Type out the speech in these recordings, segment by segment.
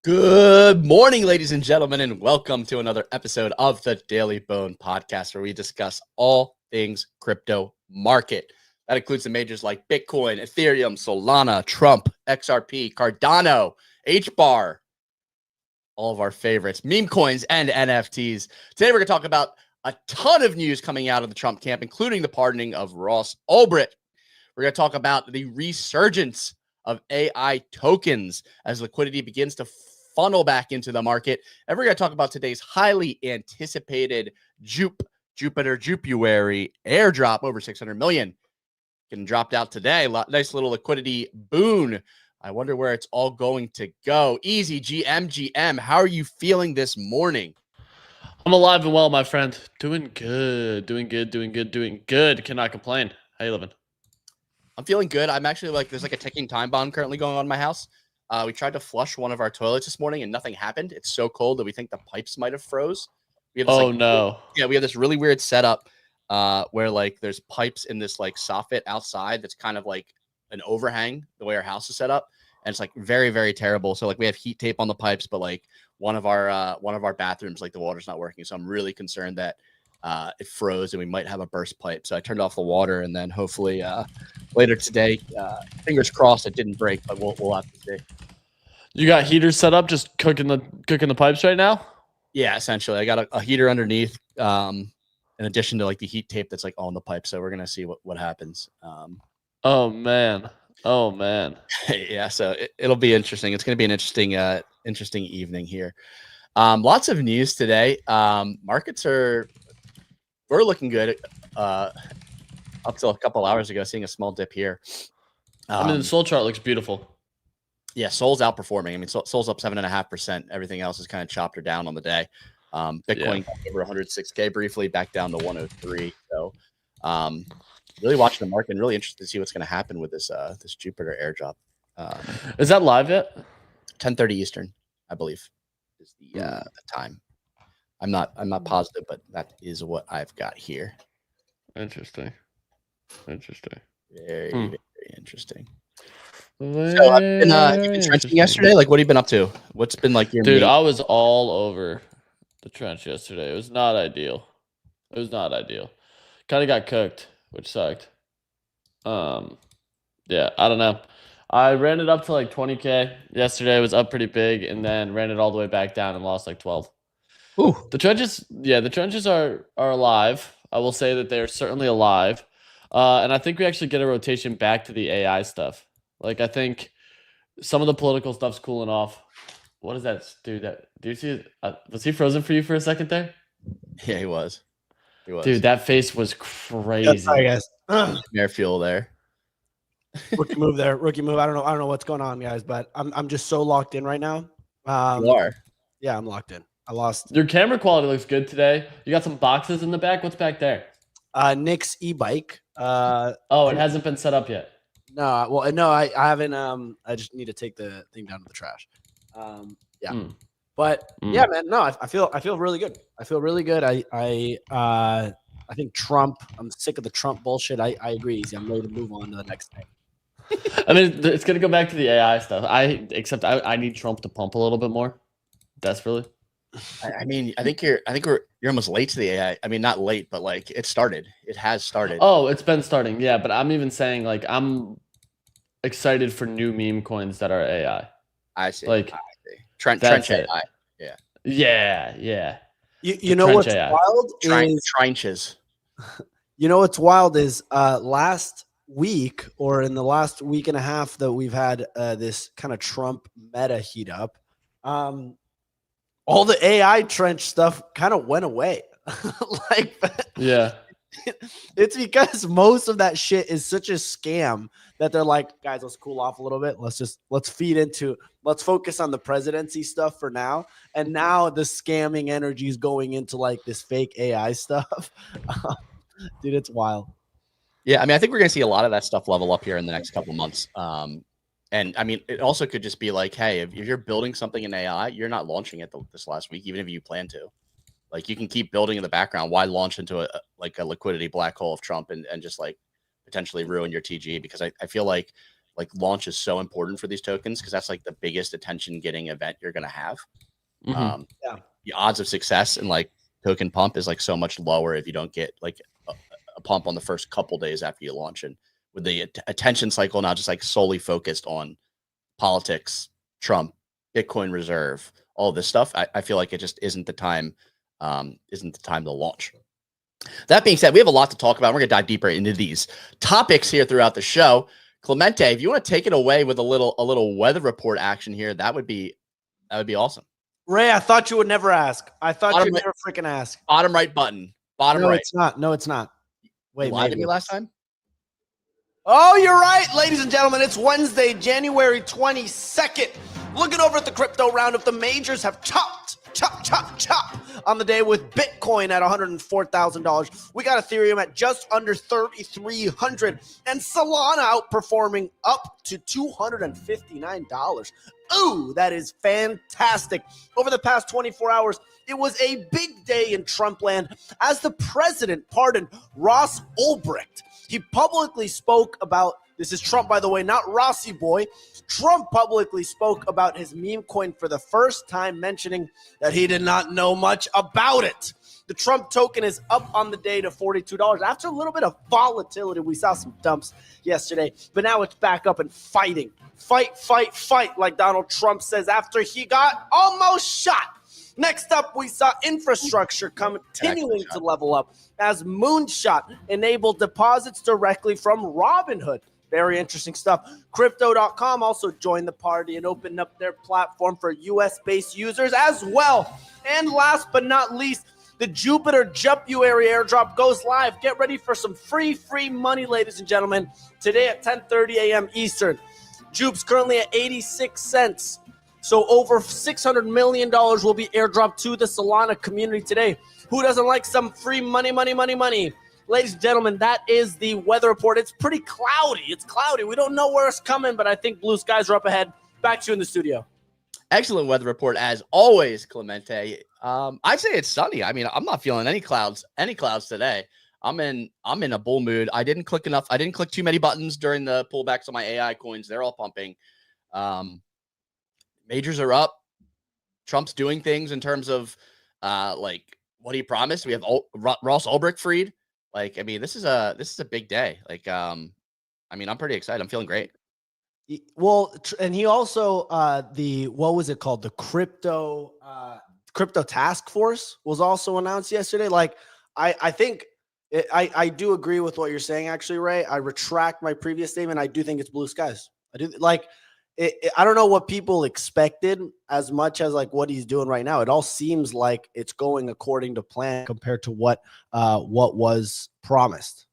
Good morning, ladies and gentlemen, and welcome to another episode of the Daily Bone podcast, where we discuss all things crypto market. That includes the majors like Bitcoin, Ethereum, Solana, Trump, XRP, Cardano, HBAR, all of our favorites, meme coins, and NFTs. Today, we're going to talk about a ton of news coming out of the Trump camp, including the pardoning of Ross Ulbricht. We're going to talk about the resurgence of AI tokens as liquidity begins to funnel back into the market. And we're going to talk about today's highly anticipated Jupiter Jupuary airdrop, over 600 million. Getting dropped out today. Nice little liquidity boon. I wonder where it's all going to go. Easy GM. How are you feeling this morning? I'm alive and well, my friend. Doing good. Cannot complain. How you living? I'm feeling good. I'm actually there's like a ticking time bomb currently going on in my house. We tried to flush one of our toilets this morning and nothing happened. It's so cold that we think the pipes might have froze. We have this, no. Yeah, we have this really weird setup where like there's pipes in this like soffit outside that's kind of like an overhang the way our house is set up. And it's like very, very terrible. So like we have heat tape on the pipes, but like one of our bathrooms, like the water's not working. So I'm really concerned that it froze and we might have a burst pipe. So I turned off the water, and then hopefully later today, fingers crossed it didn't break, but we'll have to see. You got heaters set up, just cooking the pipes right now? Yeah, essentially. I got a heater underneath, in addition to like the heat tape that's like on the pipe. So we're gonna see what happens. Oh man. Yeah, so it'll be interesting. It's gonna be an interesting evening here. Lots of news today. Markets we're looking good. Up till a couple hours ago, seeing a small dip here. The Sol chart looks beautiful. Yeah, Sol's outperforming. I mean, Sol's up 7.5%. Everything else is kind of chopped her down on the day. Bitcoin over 106K briefly, back down to 103. So, really watching the market and really interested to see what's going to happen with this Jupiter airdrop. Is that live yet? 10:30 Eastern, I believe, is the time. I'm not positive, but that is what I've got here. Interesting. Very, very interesting. So have you been trenching yesterday? Like, what have you been up to? What's been like your dude? I was all over the trench yesterday. It was not ideal. Kind of got cooked, which sucked. Yeah, I don't know. I ran it up to like 20K yesterday. It was up pretty big, and then ran it all the way back down and lost like 12. Ooh. The trenches are alive. I will say that they are certainly alive. And I think we actually get a rotation back to the AI stuff. Like, I think some of the political stuff's cooling off. What is that, dude? Do you see? Was he frozen for you for a second there? Yeah, he was. Dude, that face was crazy. Yeah, sorry, guys. Air fuel there. Rookie move. I don't know what's going on, guys, but I'm just so locked in right now. You are. Yeah, I'm locked in. I lost. Your camera quality looks good today. You got some boxes in the back. What's back there? Nick's e-bike. It hasn't been set up yet. No, well, no, I haven't. I just need to take the thing down to the trash. But yeah, man, no, I feel really good. I feel really good. I think Trump. I'm sick of the Trump bullshit. I agree. Easy. I'm ready to move on to the next thing. I mean, it's gonna go back to the AI stuff. Except I need Trump to pump a little bit more, desperately. I mean, I think you're almost late to the AI. I mean, not late, but like it started. It has started. Oh, it's been starting. Yeah, but I'm even saying like I'm excited for new meme coins that are AI. I see. Like trench AI. Yeah. You know what's AI. Wild? Trenches. You know what's wild is last week or in the last week and a half that we've had this kind of Trump meta heat up. All the AI trench stuff kind of went away. Yeah. It's because most of that shit is such a scam that they're like, guys, let's cool off a little bit. Let's focus on the presidency stuff for now. And now the scamming energy is going into like this fake AI stuff. Dude, it's wild. Yeah, I mean, I think we're going to see a lot of that stuff level up here in the next couple months. And I mean, it also could just be like, hey, if you're building something in AI, you're not launching it this last week, even if you plan to. Like, you can keep building in the background. Why launch into a liquidity black hole of Trump and just like potentially ruin your TG? Because I feel like like launch is so important for these tokens because that's like the biggest attention getting event you're going to have. Mhm. The odds of success and like token pump is like so much lower if you don't get like a pump on the first couple days after you launch. And with the attention cycle now just like solely focused on politics, Trump, Bitcoin reserve, all this stuff, I feel like it just isn't the time to launch. That being said, we have a lot to talk about. We're gonna dive deeper into these topics here throughout the show. Clemente, if you want to take it away with a little weather report action here, that would be awesome. Ray, I thought you would never ask. I thought Bottom you'd right- never freaking ask. Bottom right button. Bottom No, right. it's not. No, it's not. Wait, You lied to maybe me it last is. time? Oh, you're right, ladies and gentlemen. It's Wednesday, January 22nd. Looking over at the crypto roundup, the majors have chop on the day with Bitcoin at $104,000. We got Ethereum at just under 3,300 and Solana outperforming up to $259. Ooh, that is fantastic. Over the past 24 hours, it was a big day in Trump land as the president pardoned Ross Ulbricht. He publicly spoke about, this is Trump, by the way, not Rossi boy. Trump publicly spoke about his meme coin for the first time, mentioning that he did not know much about it. The Trump token is up on the day to $42. After a little bit of volatility, we saw some dumps yesterday, but now it's back up and fighting. Fight, like Donald Trump says after he got almost shot. Next up, we saw infrastructure continuing to level up as Moonshot enabled deposits directly from Robinhood. Very interesting stuff. Crypto.com also joined the party and opened up their platform for US-based users as well. And last but not least, the Jupiter Jupuary airdrop goes live. Get ready for some free money, ladies and gentlemen, today at 10:30 a.m. Eastern. Jupe's currently at 86 cents. So over $600 million will be airdropped to the Solana community today. Who doesn't like some free money? Ladies and gentlemen, that is the weather report. It's pretty cloudy. It's cloudy. We don't know where it's coming, but I think blue skies are up ahead. Back to you in the studio. Excellent weather report as always, Clemente. I'd say it's sunny. I mean, I'm not feeling any clouds today. I'm in a bull mood. I didn't click enough. I didn't click too many buttons during the pullbacks on my AI coins. They're all pumping. Majors are up. Trump's doing things in terms of like what he promised. We have Ross Ulbricht freed. Like, I mean, this is a big day. Like, I mean, I'm pretty excited. I'm feeling great. Well, and he also what was it called? The crypto task force was also announced yesterday. Like, I think I do agree with what you're saying, actually, Ray. I retract my previous statement. I do think it's blue skies. I do like I don't know what people expected as much as like what he's doing right now. It all seems like it's going according to plan compared to what was promised.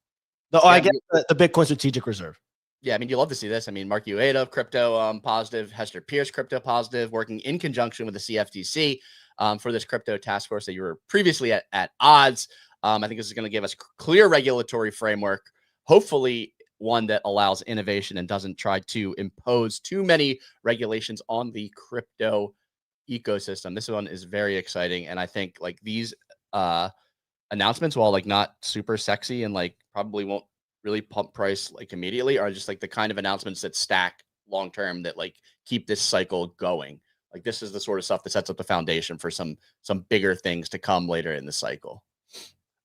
I guess the Bitcoin Strategic Reserve. Yeah, I mean, you love to see this. I mean, Mark Ueda of crypto positive, Hester Pierce crypto positive, working in conjunction with the CFTC for this crypto task force that you were previously at odds. I think this is going to give us clear regulatory framework, hopefully one that allows innovation and doesn't try to impose too many regulations on the crypto ecosystem. This one is very exciting. And I think like these announcements, while like not super sexy and like probably won't really pump price like immediately, are just like the kind of announcements that stack long term that like keep this cycle going. Like this is the sort of stuff that sets up the foundation for some bigger things to come later in the cycle.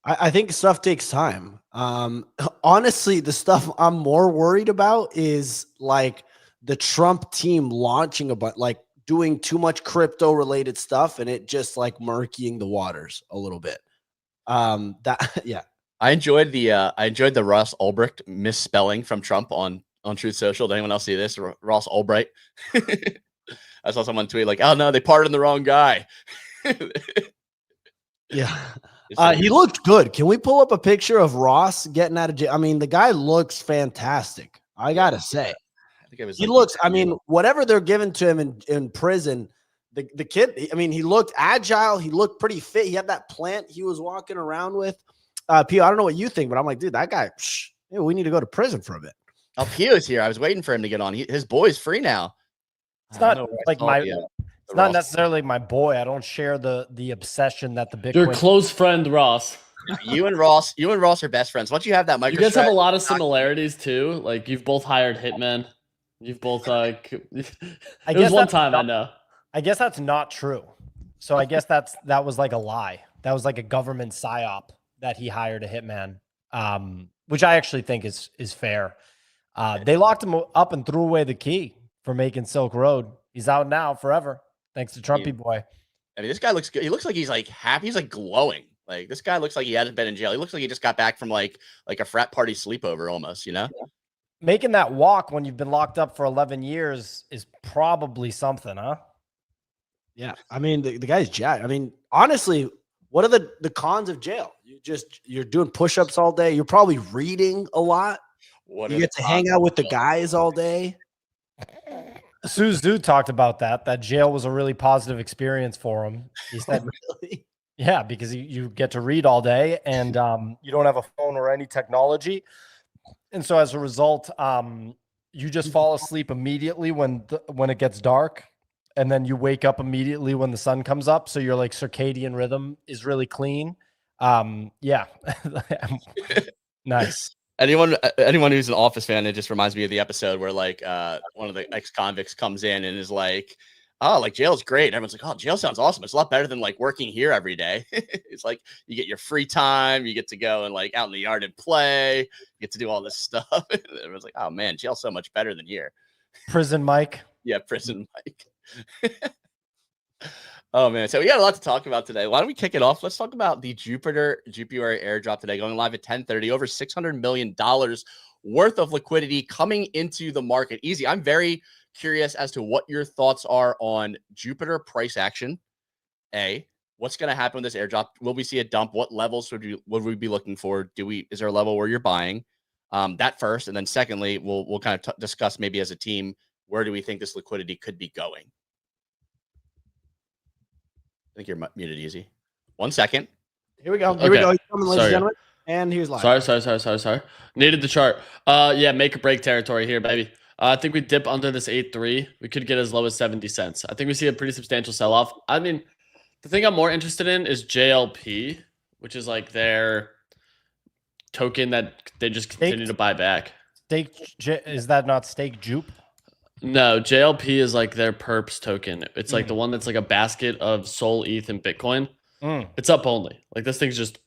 I think stuff takes time. Honestly, the stuff I'm more worried about is like the Trump team launching like doing too much crypto related stuff and it just like murkying the waters a little bit. Yeah. I enjoyed the Ross Ulbricht misspelling from Trump on Truth Social. Did anyone else see this? Ross Ulbricht. I saw someone tweet like, "Oh no, they pardoned the wrong guy." Yeah. He looked good. Can we pull up a picture of Ross getting out of jail? I mean, the guy looks fantastic. I gotta say, I think it was. He looks. I mean, whatever they're giving to him in prison, the kid. I mean, he looked agile. He looked pretty fit. He had that plant he was walking around with. Pio, I don't know what you think, but I'm like, dude, that guy. We need to go to prison for a bit. Oh, Pio's here. I was waiting for him to get on. His boy's free now. It's not like it's not necessarily my boy. I don't share the obsession that the Bitcoin. Your close friend Ross. You and Ross are best friends. Once you have that micro, you guys have a lot of similarities too. Like you've both hired hitmen. You've both it I was guess one that's time, I not- know. I guess that's not true. So I guess that was like a lie. That was like a government psyop that he hired a hitman, which I actually think is fair. They locked him up and threw away the key for making Silk Road. He's out now forever, thanks to Trumpy boy. I mean, this guy looks good. He looks like he's like happy. He's like glowing. Like this guy looks like he hasn't been in jail. He looks like he just got back from like a frat party sleepover almost, you know? Making that walk when you've been locked up for 11 years is probably something, huh? Yeah, I mean the guy's jacked. I mean, honestly, what are the cons of jail? You're doing push-ups all day. You're probably reading a lot. You get to hang out with the guys all day. Suzu talked about that jail was a really positive experience for him. He said, Really? yeah, because you get to read all day and you don't have a phone or any technology. And so as a result, you just fall asleep immediately when it gets dark. And then you wake up immediately when the sun comes up. So your like circadian rhythm is really clean. Yeah. Nice. Anyone who's an Office fan, it just reminds me of the episode where like one of the ex-convicts comes in and is like, oh, like jail's great. Everyone's like, oh, jail sounds awesome. It's a lot better than like working here every day. It's like you get your free time, you get to go and like out in the yard and play, you get to do all this stuff. Everyone's like, oh man, jail's so much better than here. Prison Mike. Yeah, prison Mike. Oh man, so we got a lot to talk about today. Why don't we kick it off? Let's talk about the Jupiter airdrop today, going live at 10:30. Over $600 million worth of liquidity coming into the market. Easy. I'm very curious as to what your thoughts are on Jupiter price action. What's going to happen with this airdrop? Will we see a dump? What levels would we be looking for? Is there a level where you're buying? That first, and then secondly, we'll kind of discuss maybe as a team, where do we think this liquidity could be going? I think you're muted, Easy. 1 second. Here we go. Okay. Here we go. He's coming, ladies and gentlemen. And here's live. Sorry. Needed the chart. Yeah, make or break territory here, baby. I think we dip under this 8.3. We could get as low as 70 cents. I think we see a pretty substantial sell-off. I mean, the thing I'm more interested in is JLP, which is like their token that they just continue to buy back. Is that not Stake Jupe? No, JLP is like their perps token. It's like the one that's like a basket of Sol, ETH, and Bitcoin. It's up only. Like this thing's just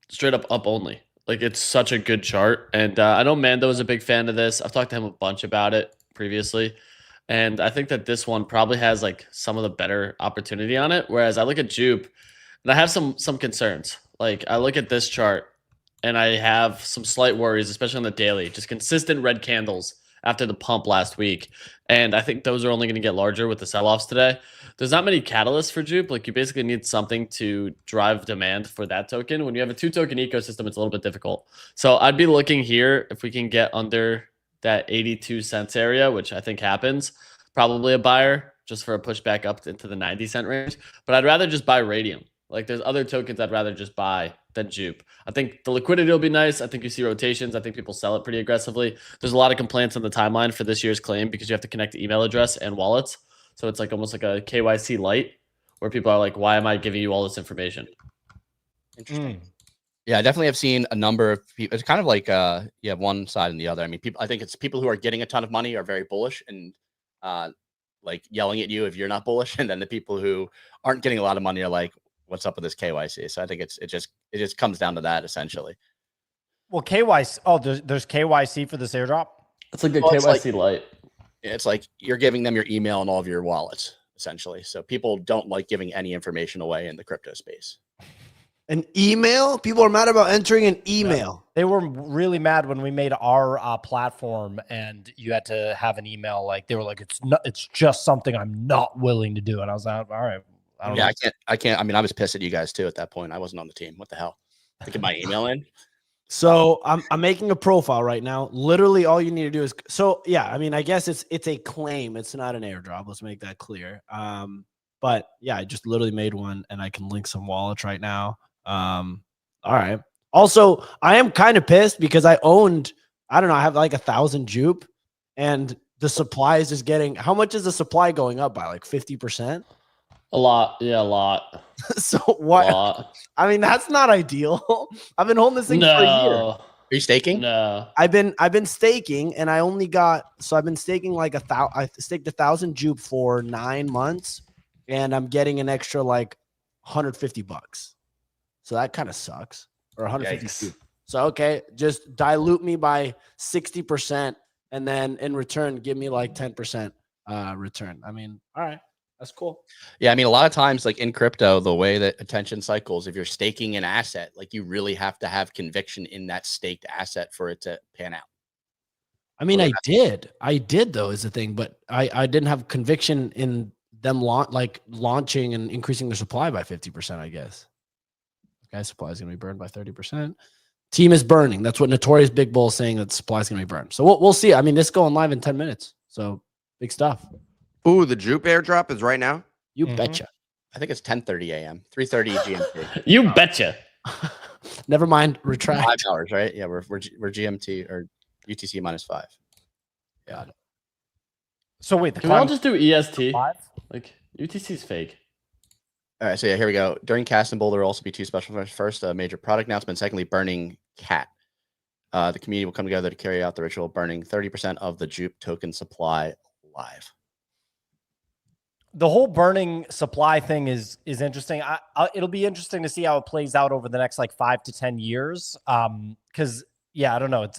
straight up only. Like it's such a good chart. And I know Mando is a big fan of this. I've talked to him a bunch about it previously. And I think that this one probably has like some of the better opportunity on it. Whereas I look at Jupe and I have some concerns. Like I look at this chart and I have some slight worries, especially on the daily. Just consistent red candles after the pump last week. And I think those are only going to get larger with the sell-offs today. There's not many catalysts for Jupe. Like you basically need something to drive demand for that token. When you have a 2-token ecosystem, it's a little bit difficult. So I'd be looking here if we can get under that 82 cents area, which I think happens. Probably a buyer just for a pushback up into the 90 cent range. But I'd rather just buy Radium. Like there's other tokens I'd rather just buy than Jupe. I think the liquidity will be nice. I think you see rotations. I think people sell it pretty aggressively. There's a lot of complaints on the timeline for this year's claim because you have to connect the email address and wallets. So it's like almost like a KYC light where people are like, why am I giving you all this information? Interesting. Yeah, I definitely have seen a number of people. It's kind of like you have one side and the other. I mean, I think it's people who are getting a ton of money are very bullish and like yelling at you if you're not bullish. And then the people who aren't getting a lot of money are like, what's up with this KYC? So I think it just comes down to that essentially. Well, KYC. Oh, there's KYC for this airdrop. It's like a KYC light. It's like you're giving them your email and all of your wallets essentially. So people don't like giving any information away in the crypto space. An email? People are mad about entering an email. They were really mad when we made our platform and you had to have an email. Like they were like, it's just something I'm not willing to do. And I was like, all right. I can't. I mean, I was pissed at you guys too at that point. I wasn't on the team. What the hell? I get my email in. So I'm making a profile right now. Literally, all you need to do is yeah. I mean, I guess it's a claim. It's not an airdrop. Let's make that clear. But yeah, I just literally made one, and I can link some wallets right now. All right. Also, I am kind of pissed because I have like 1,000 Jupe, and the supply is just getting. How much is the supply going up by? Like 50%. A lot. Yeah, a lot. So what? I mean, that's not ideal. I've been holding this thing for a year. you staking? No. I've been staking, and I've been staking like I staked 1,000 jupe for 9 months, and I'm getting an extra like $150. So that kind of sucks, or 150 Yikes. jupe. So okay, just dilute me by 60%, and then in return give me like 10% return. I mean, all right, that's cool. Yeah, I mean, a lot of times, like in crypto, the way that attention cycles, if you're staking an asset, like you really have to have conviction in that staked asset for it to pan out. I mean, Well, I did though is the thing, but I didn't have conviction in them launching and increasing their supply by 50%. I guess. Guys, supply is going to be burned by 30%. Team is burning. That's what Notorious Big Bull is saying, that supply is going to be burned. So we'll see. I mean, this is going live in 10 minutes. So big stuff. Ooh, the Jupe airdrop is right now. You betcha. I think it's 10:30 a.m., 3:30 GMT. You betcha. Never mind. Retract. 5 hours, right? Yeah, we're GMT or UTC -5. Yeah. So wait, the Can we all climb just do EST? live? Like UTC's fake. All right, so yeah, here we go. During Cast and Bowl, there will also be 2 special events. First, a major product announcement. Secondly, burning cat. The community will come together to carry out the ritual, burning 30% of the Jupe token supply live. The whole burning supply thing is interesting. It'll be interesting to see how it plays out over the next like 5 to 10 years. Because yeah, I don't know.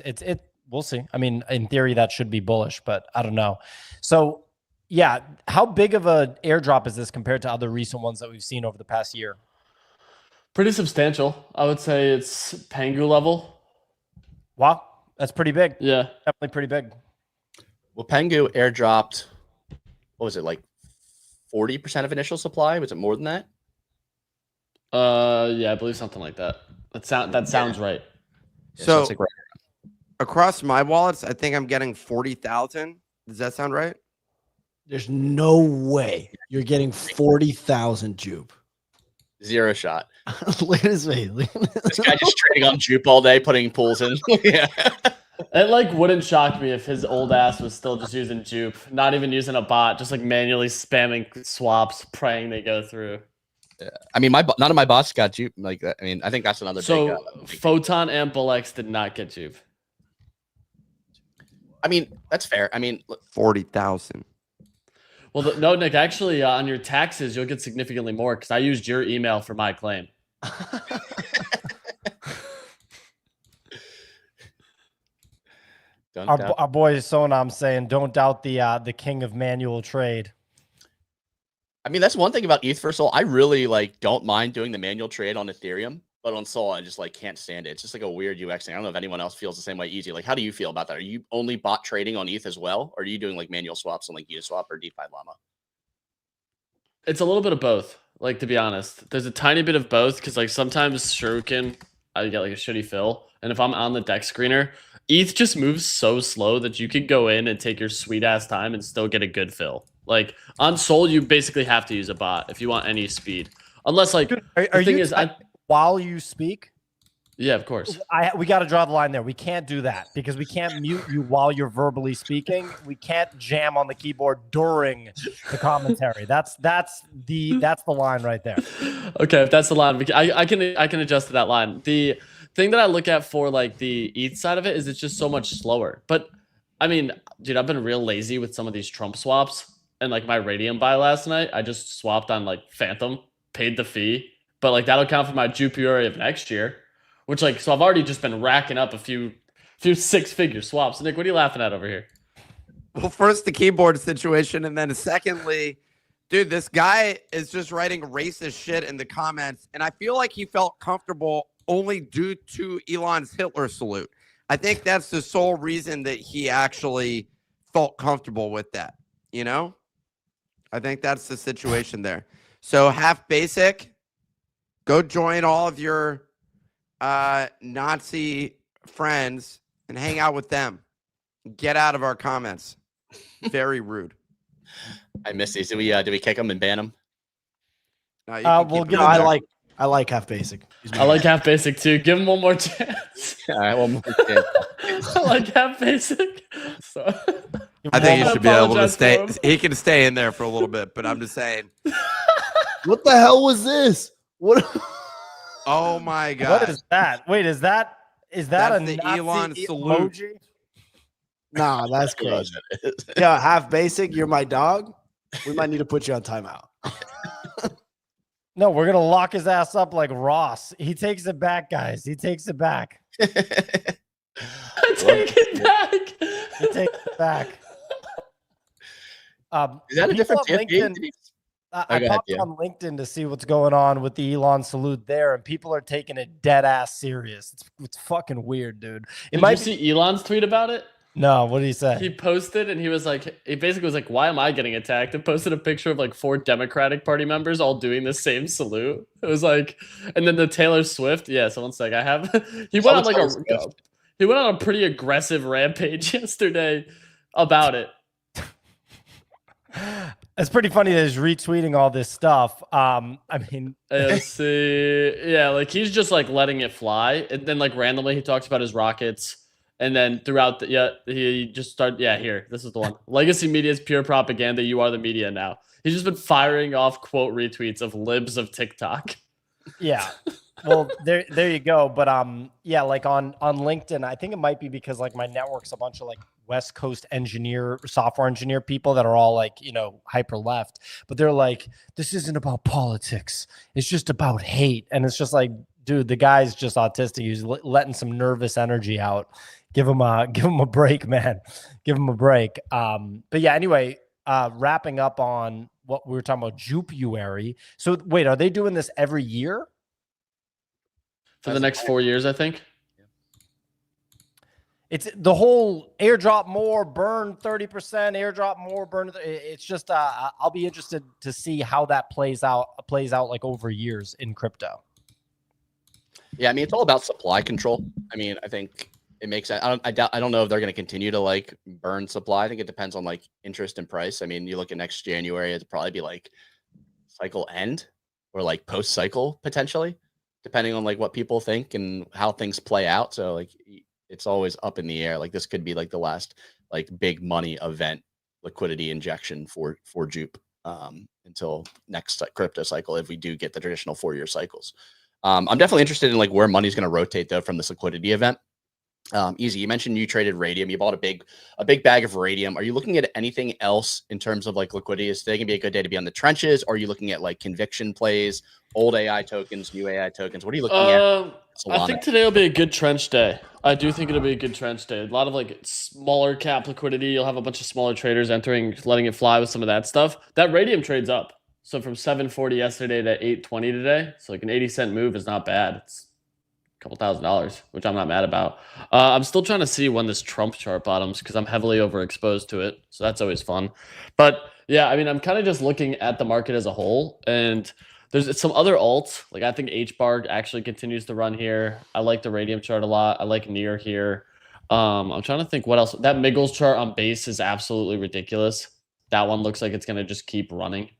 We'll see. I mean, in theory, that should be bullish, but I don't know. So yeah, how big of an airdrop is this compared to other recent ones that we've seen over the past year? Pretty substantial. I would say it's Pangu level. Wow, that's pretty big. Yeah. Definitely pretty big. Well, Pengu airdropped, what was it, like 40% of initial supply? Was it more than that? Yeah, I believe something like that. That sounds right. Yeah, So it's like across my wallets, I think I'm getting 40,000. Does that sound right? There's no way you're getting 40,000 jupe. 0 shot. Look at his face. This guy just trading on Jupe all day, putting pools in. Yeah. It like wouldn't shock me if his old ass was still just using Jupe, not even using a bot, just like manually spamming swaps, praying they go through. Yeah. I mean, none of my bots got Jupe like that. I mean, I think that's another So big Photon and Bullex did not get Jupe. I mean, that's fair. I mean, look, 40,000. Well, no, Nick, actually on your taxes, you'll get significantly more because I used your email for my claim. don't Our, doubt. our boy Sonam saying, don't doubt the king of manual trade. I mean, that's one thing about ETH for Sol. I really like don't mind doing the manual trade on Ethereum, but on Sol, I just like can't stand it. It's just like a weird UX thing. I don't know if anyone else feels the same way. Easy. Like, how do you feel about that? Are you only bot trading on ETH as well, or are you doing like manual swaps on like Uniswap or DeFi Llama? It's a little bit of both. Like, to be honest, there's a tiny bit of both because like sometimes Shuriken, I get like a shitty fill, and if I'm on the deck screener, ETH just moves so slow that you could go in and take your sweet ass time and still get a good fill. Like on Sol, you basically have to use a bot if you want any speed, unless like Are the thing you is, while you speak? yeah, of course. We got to draw the line there. We can't do that because we can't mute you while you're verbally speaking. We can't jam on the keyboard during the commentary. That's the line right there. Okay, if that's the line, I can adjust to that line. The thing that I look at for like the ETH side of it is it's just so much slower. But I mean, dude, I've been real lazy with some of these Trump swaps, and like my Radium buy last night, I just swapped on like Phantom, paid the fee, but like that'll count for my Jupiter of next year. Which like, so I've already just been racking up a few 6-figure swaps. Nick, what are you laughing at over here? Well, first the keyboard situation, and then secondly, dude, this guy is just writing racist shit in the comments, and I feel like he felt comfortable only due to Elon's Hitler salute. I think that's the sole reason that he actually felt comfortable with that, you know? I think that's the situation there. So half basic, go join all of your Nazi friends and hang out with them. Get out of our comments. Very rude. I miss these. Do we kick them and ban them? No, you can We'll keep give it him in I there. like half basic. I like half basic too. Give him one more chance. All right, one more chance. I like half basic. So I think he should be able to apologize stay. for him. He can stay in there for a little bit, but I'm just saying. What the hell was this? What? Oh my god! What is that? Wait, is that Is that That's a the Nazi Elon salute. emoji? Nah, that's crazy. Yeah, half basic. You're my dog. We might need to put you on timeout. No, we're gonna lock his ass up like Ross. He takes it back, guys. He takes it back. Take it back. He takes it back. Is that a people different on TFP? LinkedIn, Oh, I go ahead, popped yeah. on LinkedIn to see what's going on with the Elon salute there, and people are taking it dead ass serious. It's fucking weird, dude. It Did might you see Elon's tweet about it? No, what did he say? He posted and he basically was like, why am I getting attacked? And posted a picture of like 4 Democratic Party members all doing the same salute. It was like, and then the Taylor Swift. Yeah, someone's like, he went on like he went on a pretty aggressive rampage yesterday about it. It's pretty funny that he's retweeting all this stuff. I mean, yeah, like he's just like letting it fly. And then like randomly he talks about his rockets. And then throughout he just started. Yeah, here, this is the one. Legacy media is pure propaganda. You are the media now. He's just been firing off quote retweets of libs of TikTok. Yeah. Well, there you go. But yeah, like on LinkedIn, I think it might be because like my network's a bunch of like West Coast software engineer people that are all like, hyper left. But they're like, this isn't about politics. It's just about hate. And it's just like, dude, the guy's just autistic. He's letting some nervous energy out. Give him a break, man. Give him a break. But yeah, anyway, wrapping up on what we were talking about, Jupuary. So wait, are they doing this every year? For the next 4 years, I think. It's the whole airdrop more, burn 30%, airdrop more, burn. It's just I'll be interested to see how that plays out like over years in crypto. Yeah, I mean, it's all about supply control. I mean, I think it makes sense. I don't know if they're going to continue to like burn supply. I think it depends on like interest and price. I mean, you look at next January, it'd probably be like cycle end or like post cycle potentially, depending on like what people think and how things play out. So like it's always up in the air. Like this could be like the last like big money event liquidity injection for Jupe until next crypto cycle if we do get the traditional 4-year cycles. I'm definitely interested in like where money's going to rotate though from this liquidity event. Easy. You mentioned you traded Radium. You bought a big bag of Radium. Are you looking at anything else in terms of like liquidity? Is today gonna be a good day to be on the trenches? Or are you looking at like conviction plays, old AI tokens, new AI tokens? What are you looking at? I think today will be a good trench day. I do think it'll be a good trench day. A lot of like smaller cap liquidity. You'll have a bunch of smaller traders entering, letting it fly with some of that stuff. That Radium trades up. So from 740 yesterday to 820 today. So like an 80-cent move is not bad. It's couple $1,000s, which I'm not mad about. I'm still trying to see when this Trump chart bottoms because I'm heavily overexposed to it. So that's always fun. But yeah, I mean, I'm kind of just looking at the market as a whole. And there's some other alts. Like I think HBAR actually continues to run here. I like the Radium chart a lot. I like Near here. I'm trying to think what else. That Miggles chart on base is absolutely ridiculous. That one looks like it's going to just keep running.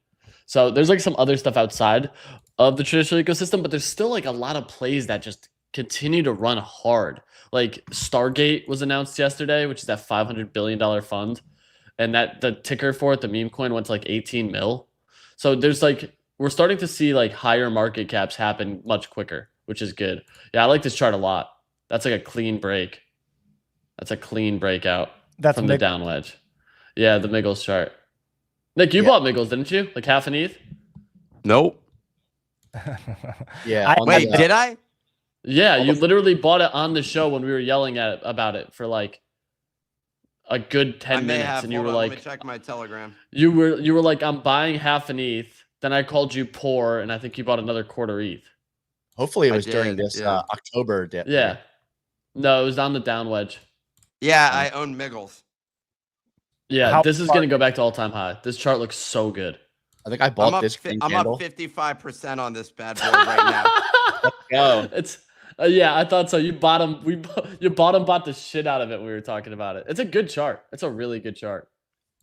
So there's like some other stuff outside of the traditional ecosystem, but there's still like a lot of plays that just continue to run hard. Like Stargate was announced yesterday, which is that $500 billion fund. And that the ticker for it, the meme coin, went to like 18 mil. So there's like, we're starting to see like higher market caps happen much quicker, which is good. Yeah, I like this chart a lot. That's like a clean break. That's a clean breakout from the down wedge. Yeah, the Miggles chart. Nick, you bought Miggles, didn't you? Like half an ETH? Nope. Yeah. Wait, did I? Yeah, you literally bought it on the show when we were yelling about it for like a good 10 minutes, and you were like, "Let me check my Telegram." You were like, "I'm buying half an ETH." Then I called you poor, and I think you bought another quarter ETH. Hopefully, it was during this October dip. Yeah, no, it was on the down wedge. Yeah, I own Miggles. Yeah, this is gonna go back to all-time high. This chart looks so good. I think I bought this. I'm up 55% on this bad boy right now. Let's go. It's yeah, I thought so. You bought the shit out of it when we were talking about it. It's a good chart. It's a really good chart.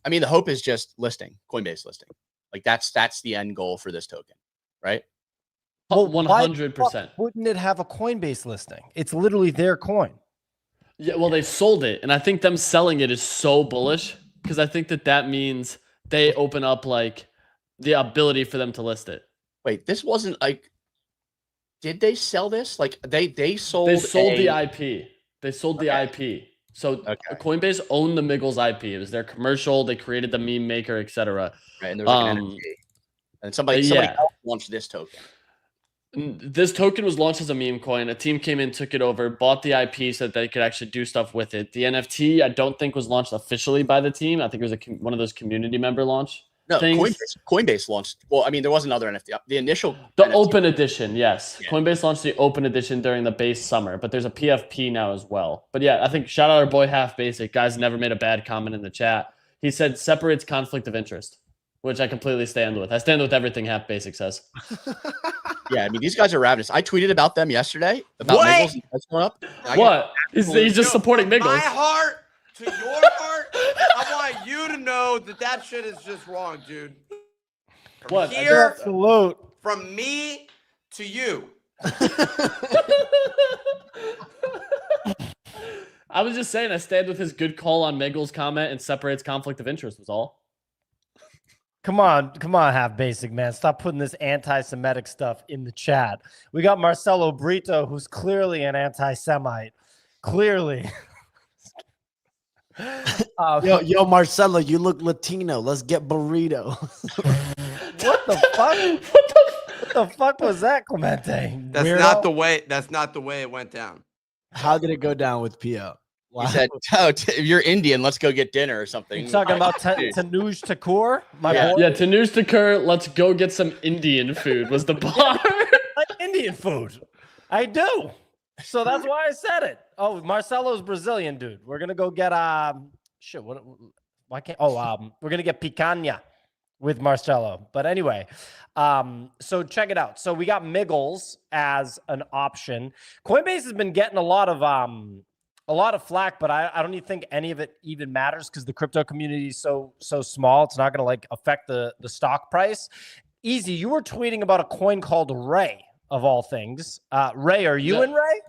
I mean, the hope is just listing, Coinbase listing. Like that's the end goal for this token, right? Well, 100%. Wouldn't it have a Coinbase listing? It's literally their coin. Yeah, well, they sold it, and I think them selling it is so bullish because I think that means they open up like the ability for them to list it. Wait, this wasn't like did they sell this? Like they sold the IP. They sold the IP. So Coinbase owned the Miggles IP. It was their commercial. They created the meme maker, etc. Right, and there was like an NFT. And somebody else launched this token. This token was launched as a meme coin. A team came in, took it over, bought the IP so that they could actually do stuff with it. The NFT, I don't think was launched officially by the team. I think it was one of those community member launch things. Coinbase launched. Well, I mean, there was another NFT. The initial, NFT. Open edition, yes. Yeah. Coinbase launched the open edition during the base summer, but there's a PFP now as well. But yeah, I think shout out our boy Half Basic. Guys never made a bad comment in the chat. He said separates conflict of interest, which I completely stand with. I stand with everything Half Basic says. Yeah, I mean, these guys are ravenous. I tweeted about them yesterday. About Miggles going up. What? He's just supporting Miggles. My heart to your heart. I want you to know that shit is just wrong, dude. From here, from me to you. I was just saying I stand with his good call on Miggles' comment and separates conflict of interest was all. Come on, Half Basic, man. Stop putting this anti-Semitic stuff in the chat. We got Marcelo Brito, who's clearly an anti-Semite. Clearly. Yo, Marcelo, you look Latino. Let's get burrito. What the fuck? What the fuck was that, Clemente? That's Weirdo? not the way it went down. How did it go down with Pio? He said, if you're Indian, let's go get dinner or something. You're talking about Tanuj Thakur? Yeah, Tanuj Thakur, let's go get some Indian food was the bar. Like Indian food. I do. So that's why I said it. Oh, Marcelo's Brazilian, dude. We're going to go get, we're going to get picanha with Marcelo. But anyway, so check it out. So we got Miggles as an option. Coinbase has been getting a lot of flack, but I don't even think any of it even matters because the crypto community is so small. It's not going to like affect the stock price. Easy, you were tweeting about a coin called Ray of all things. Ray, are you in Ray?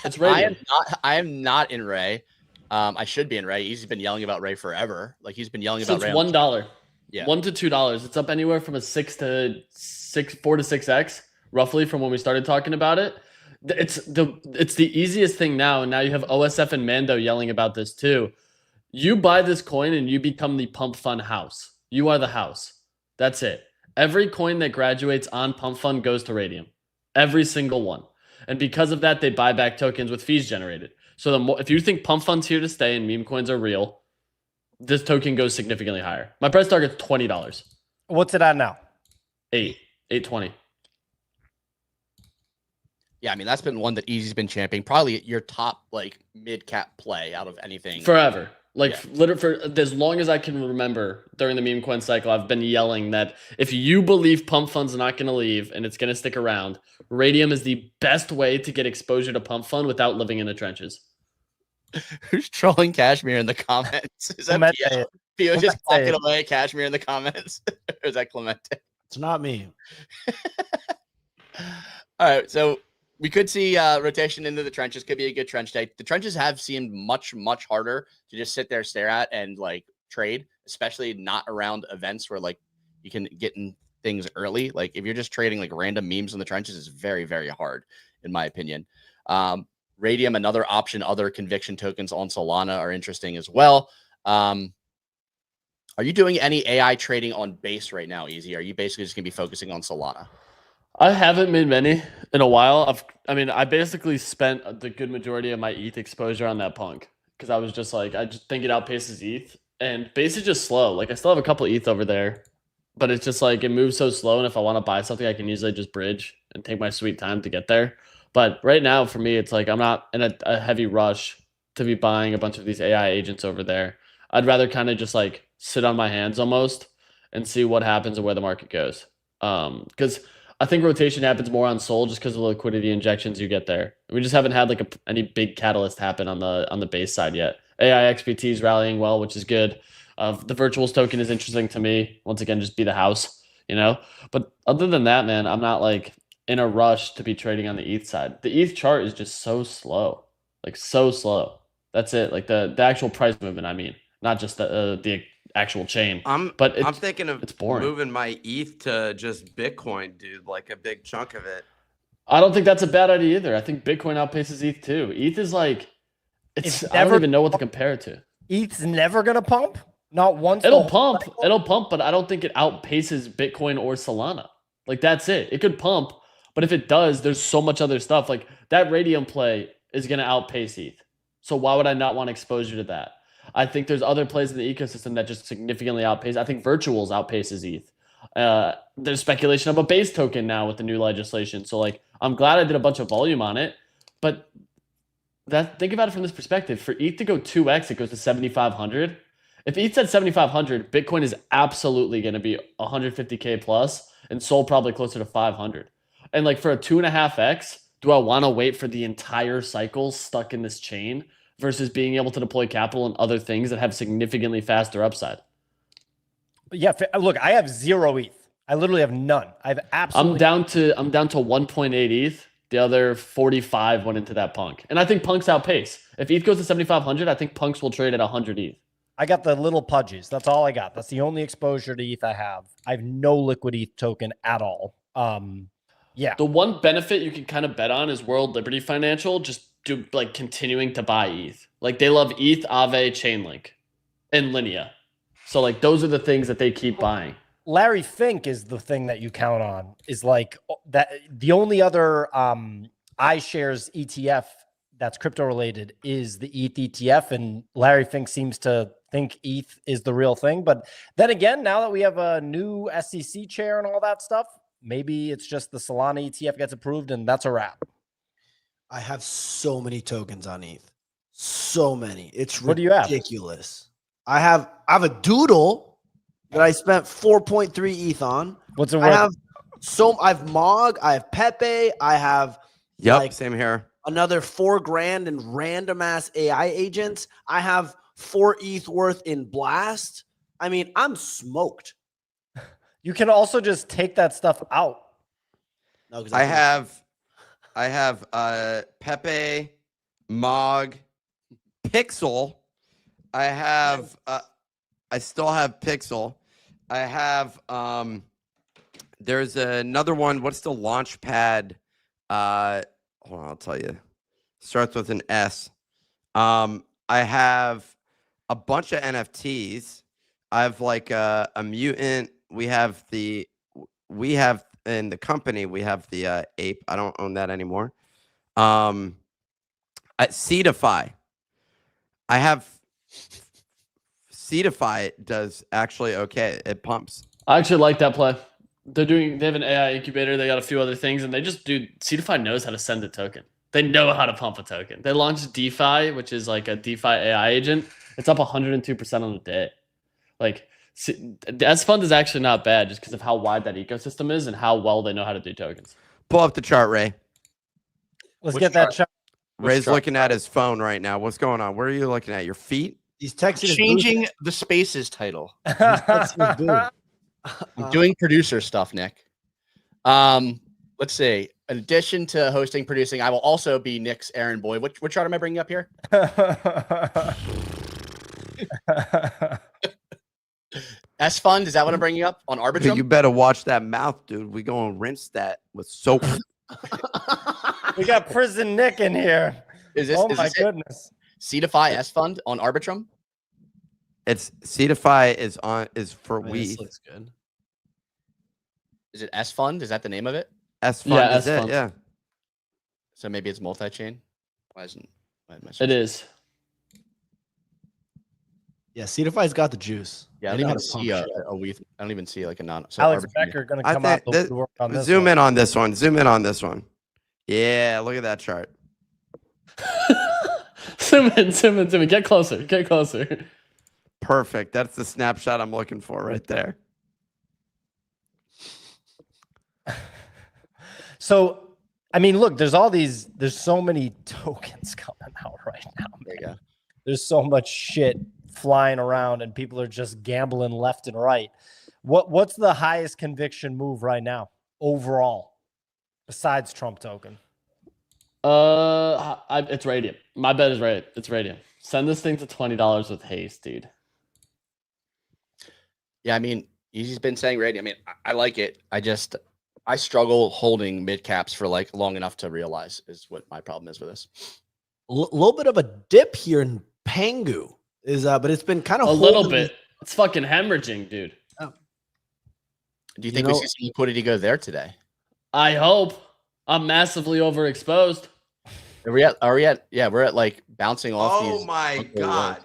It's Radium. I am not in Ray. I should be in Ray. He's been yelling about Ray forever. Like he's been yelling about Ray. It's $1. Yeah, $1 to $2. It's up anywhere from a 4 to 6x roughly from when we started talking about it. It's the easiest thing now, and now you have OSF and Mando yelling about this too. You buy this coin and you become the Pump Fund house. You are the house. That's it. Every coin that graduates on Pump Fund goes to Radium. Every single one. And because of that, they buy back tokens with fees generated. So if you think Pump Fund's here to stay and meme coins are real, this token goes significantly higher. My price target's $20. What's it at now? $8.20. Yeah, I mean, that's been one that Easy's been championing. Probably your top, like, mid-cap play out of anything. Forever. Literally for as long as I can remember during the meme coin cycle, I've been yelling that if you believe Pump Fund's not going to leave and it's going to stick around, Radium is the best way to get exposure to Pump Fund without living in the trenches. Who's trolling Kashmir in the comments? Is that Pio? Pio just talking away at Kashmir in the comments? Or is that Clemente? It's not me. All right, so we could see rotation into the trenches. Could be a good trench day. The trenches have seemed much, much harder to just sit there, stare at, and like trade, especially not around events where like you can get in things early. Like if you're just trading like random memes in the trenches, is very, very hard, in my opinion. Radium, another option. Other conviction tokens on Solana are interesting as well. Are you doing any AI trading on base right now, Easy? Are you basically just gonna be focusing on Solana? I haven't made many in a while. I basically spent the good majority of my ETH exposure on that punk because I was just like, I just think it outpaces ETH, and base is just slow. Like I still have a couple ETH over there, but it's just like it moves so slow. And if I want to buy something, I can usually just bridge and take my sweet time to get there. But right now, for me, it's like I'm not in a heavy rush to be buying a bunch of these AI agents over there. I'd rather kind of just like sit on my hands almost and see what happens and where the market goes. Because I think rotation happens more on Sol just because of the liquidity injections you get there. We just haven't had like any big catalyst happen on the base side yet. AI XPT is rallying well, which is good. The Virtuals token is interesting to me. Once again, just be the house, you know. But other than that, man, I'm not like in a rush to be trading on the ETH side. The ETH chart is just so slow, like so slow. That's it. Like the actual price movement. I mean, not just the actual chain. I'm thinking of it's boring. Moving my ETH to just Bitcoin, dude, like a big chunk of it. I don't think that's a bad idea either. I think Bitcoin outpaces ETH too. ETH is like, It's I don't never- even know what to compare it to. ETH's never gonna pump. Not once. the It'll whole pump. cycle? It'll pump, but I don't think it outpaces Bitcoin or Solana. Like that's it. It could pump, but if it does, there's so much other stuff. Like that Radium play is going to outpace ETH. So why would I not want exposure to that? I think there's other plays in the ecosystem that just significantly outpace. I think Virtuals outpaces ETH. There's speculation of a base token now with the new legislation. So like, I'm glad I did a bunch of volume on it, but think about it from this perspective. For ETH to go 2x, it goes to 7,500. If ETH's at 7,500, Bitcoin is absolutely going to be 150K plus, and Sol probably closer to 500. And like for a 2.5x, do I want to wait for the entire cycle stuck in this chain versus being able to deploy capital in other things that have significantly faster upside? Yeah, look, I have 0 ETH. I literally have none. I have absolutely. I'm down to 1.8 ETH. The other 45 went into that punk, and I think punks outpace. If ETH goes to 7,500, I think punks will trade at 100 ETH. I got the little pudgies. That's all I got. That's the only exposure to ETH I have. I have no liquid ETH token at all. Yeah. The one benefit you can kind of bet on is World Liberty Financial just continuing to buy ETH. Like they love ETH, Aave, Chainlink, and Linea. So like those are the things that they keep buying. Larry Fink is the thing that you count on. Is like that. The only other iShares ETF that's crypto related is the ETH ETF, and Larry Fink seems to think ETH is the real thing. But then again, now that we have a new SEC chair and all that stuff, maybe it's just the Solana ETF gets approved and that's a wrap. I have so many tokens on ETH. So many. It's What do you have? ridiculous. I have a doodle that I spent 4.3 ETH on. What's it I worth? have Mog, I have Pepe, I have Yep, same here. another $4,000 in random ass AI agents. I have 4 ETH worth in Blast. I mean, I'm smoked. You can also just take that stuff out. No, 'cause I have Pepe, Mog, Pixel. I still have Pixel. I have there's another one. What's the Launchpad? Hold on, I'll tell you. Starts with an S. I have a bunch of NFTs. I have like a mutant. We have in the company, we have the ape. I don't own that anymore. At Seedify, I have Seedify does actually okay. It pumps. I actually like that play. They have an AI incubator. They got a few other things, and Seedify knows how to send a token. They know how to pump a token. They launched DeFi, which is like a DeFi AI agent. It's up 102% on the day. Like the S Fund is actually not bad just because of how wide that ecosystem is and how well they know how to do tokens. Pull up the chart, Ray. Let's Which get that chart? shot. Ray's chart? looking at his phone right now. What's going on? Where are you looking at? Your feet? He's texting his Changing the spaces title. texting his booth. I'm doing producer stuff, Nick. Let's see. In addition to hosting, producing, I will also be Nick's errand boy. Which chart am I bringing up here? S Fund, is that what I'm bringing up on Arbitrum? You better watch that mouth, dude. We gonna rinse that with soap. We got Prison Nick in here. Is this, Oh is my this it? goodness. Seedify S Fund on Arbitrum? It's Seedify is for This we. looks good. Is it S Fund? Is that the name of it? S Fund Yeah, is it? S-Fund. Yeah. So maybe it's multi-chain. Why am I It searching? is. Yeah, Seedify's got the juice. Yeah, I They don't know even how to pump see shit. a weave. I don't even see like a non. So Alex Arbitrum- Becker going to I come out think the that- woodwork on this Zoom one. in on this one. Zoom in on this one. Yeah, look at that chart. Zoom in. Get closer. Perfect. That's the snapshot I'm looking for right there. So, I mean, look, there's so many tokens coming out right now. There you go. There's so much shit flying around and people are just gambling left and right. What's the highest conviction move right now overall besides Trump token? It's Radium. My bet is right. It's Radium. Send this thing to $20 with haste, dude. Yeah, I mean, he's been saying Radium. I mean, I like it. I struggle holding mid caps for like long enough to realize is what my problem is with this. A little bit of a dip here in Pengu is, but it's been kind of A little bit. It's fucking hemorrhaging, dude. Do you think we see some liquidity go there today? I hope. I'm massively overexposed. Are we at yeah, we're at like bouncing off these. Oh my God.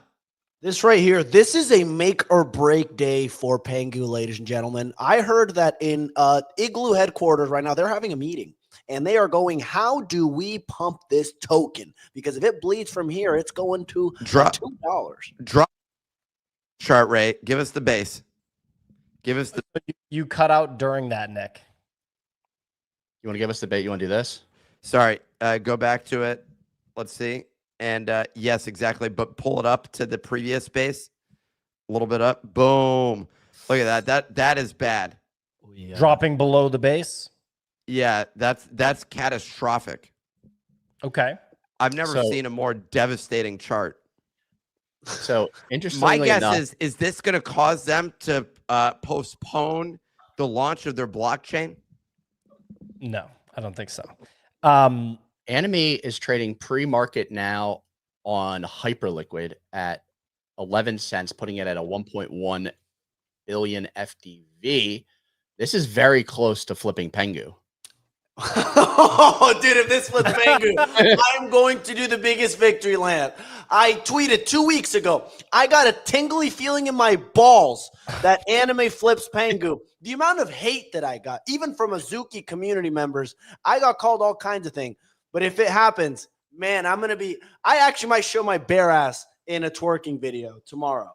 This right here, this is a make or break day for Pengu, ladies and gentlemen. I heard that in Igloo headquarters right now, they're having a meeting and they are going, how do we pump this token? Because if it bleeds from here, it's going to Drop $2. Drop chart rate. Give us the base. Give us the. You cut out during that, Nick. You want to give us the bait? You want to do this? Sorry. Go back to it. Let's see. And yes, exactly. But pull it up to the previous base. A little bit up. Boom. Look at that. That is bad. Oh, yeah. Dropping below the base. Yeah, that's catastrophic. Okay. I've never seen a more devastating chart. So interestingly My guess enough, is this going to cause them to postpone the launch of their blockchain? No, I don't think so. Anime is trading pre-market now on Hyperliquid at 11 cents, putting it at a 1.1 billion FDV. This is very close to flipping Pengu. Oh, dude, if this flips Pengu, I'm going to do the biggest victory lap. I tweeted 2 weeks ago, I got a tingly feeling in my balls that anime flips Pengu. The amount of hate that I got, even from Azuki community members, I got called all kinds of things. But if it happens, man, I actually might show my bare ass in a twerking video tomorrow.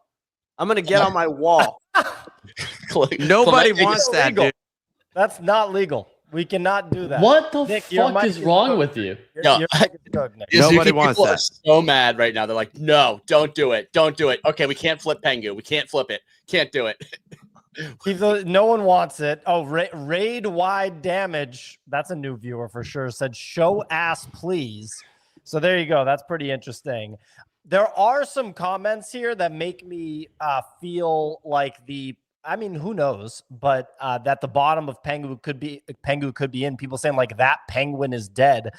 I'm going to get on my wall. Nobody wants that, dude. That's not legal. We cannot do that. What the Nick, your fuck mic is wrong with you? No. Your mic is good, Nick. Nobody Azuki wants people that. are so mad right now. They're like, no, don't do it. Don't do it. Okay, we can't flip Pengu. We can't flip it. Can't do it. No one wants it. Oh, raid wide damage. That's a new viewer for sure. Said show ass, please. So there you go. That's pretty interesting. There are some comments here that make me feel like who knows? But that the bottom of Pengu could be in. People saying like that penguin is dead.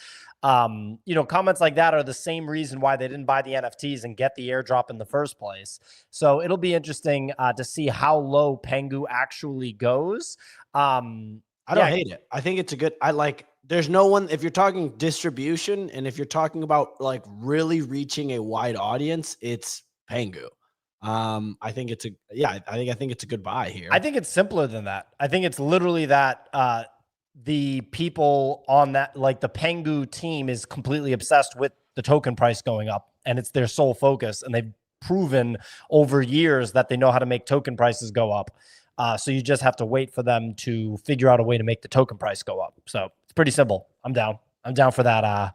Comments like that are the same reason why they didn't buy the NFTs and get the airdrop in the first place. So it'll be interesting to see how low Pengu actually goes. I don't hate it. I think it's a good. There's no one. If you're talking distribution and if you're talking about like really reaching a wide audience, it's Pengu. I think it's a good buy here. I think it's simpler than that. I think it's literally that the people on that, like the Pengu team, is completely obsessed with the token price going up, and it's their sole focus. And they've proven over years that they know how to make token prices go up. So you just have to wait for them to figure out a way to make the token price go up. So it's pretty simple. I'm down. I'm down for that.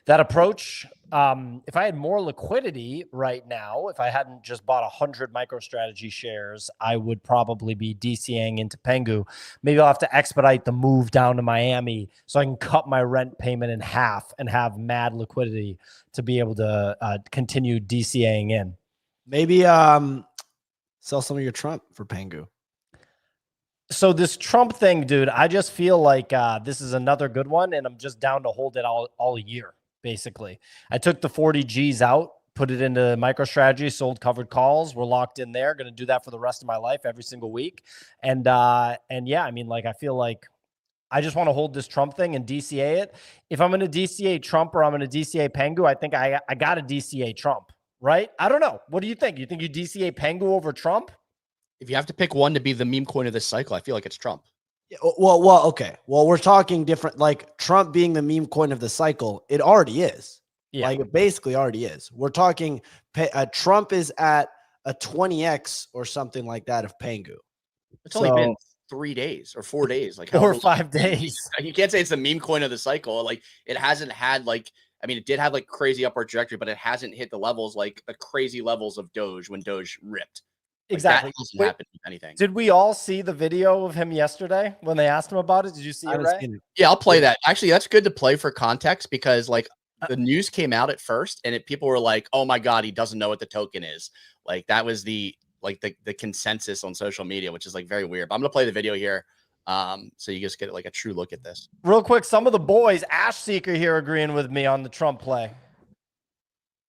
That approach. If I had more liquidity right now, if I hadn't just bought 100 MicroStrategy shares, I would probably be DCAing into Pengu. Maybe I'll have to expedite the move down to Miami so I can cut my rent payment in half and have mad liquidity to be able to continue DCAing in. Maybe sell some of your Trump for Pengu. So this Trump thing, dude, I just feel like this is another good one, and I'm just down to hold it all year. Basically, I took the 40 G's out, put it into MicroStrategy, sold covered calls. We're locked in there. Going to do that for the rest of my life every single week. And yeah, I mean, like, I feel like I just want to hold this Trump thing and DCA it. If I'm going to DCA Trump or I'm going to DCA Pengu, I think I got to DCA Trump, right? I don't know. What do you think? You think you DCA Pengu over Trump? If you have to pick one to be the meme coin of this cycle, I feel like it's Trump. Well, okay. Well, we're talking different, like Trump being the meme coin of the cycle. It already is. Yeah. Like it basically already is. We're talking Trump is at a 20x or something like that of Pengu. It's only been 3 days or 4 days, like 4 or 5 days. You can't say it's the meme coin of the cycle. Like it hasn't had it did have like crazy upward trajectory, but it hasn't hit the levels like the crazy levels of Doge when Doge ripped. Exactly. That hasn't happened with anything. Did we all see the video of him yesterday when they asked him about it? Did you see it, Ray? Yeah, I'll play that. Actually, that's good to play for context because like the news came out at first and people were like, oh my God, he doesn't know what the token is. Like that was the consensus on social media, which is like very weird. But I'm going to play the video here. So you just get like a true look at this. Real quick, some of the boys, Ash Seeker here agreeing with me on the Trump play.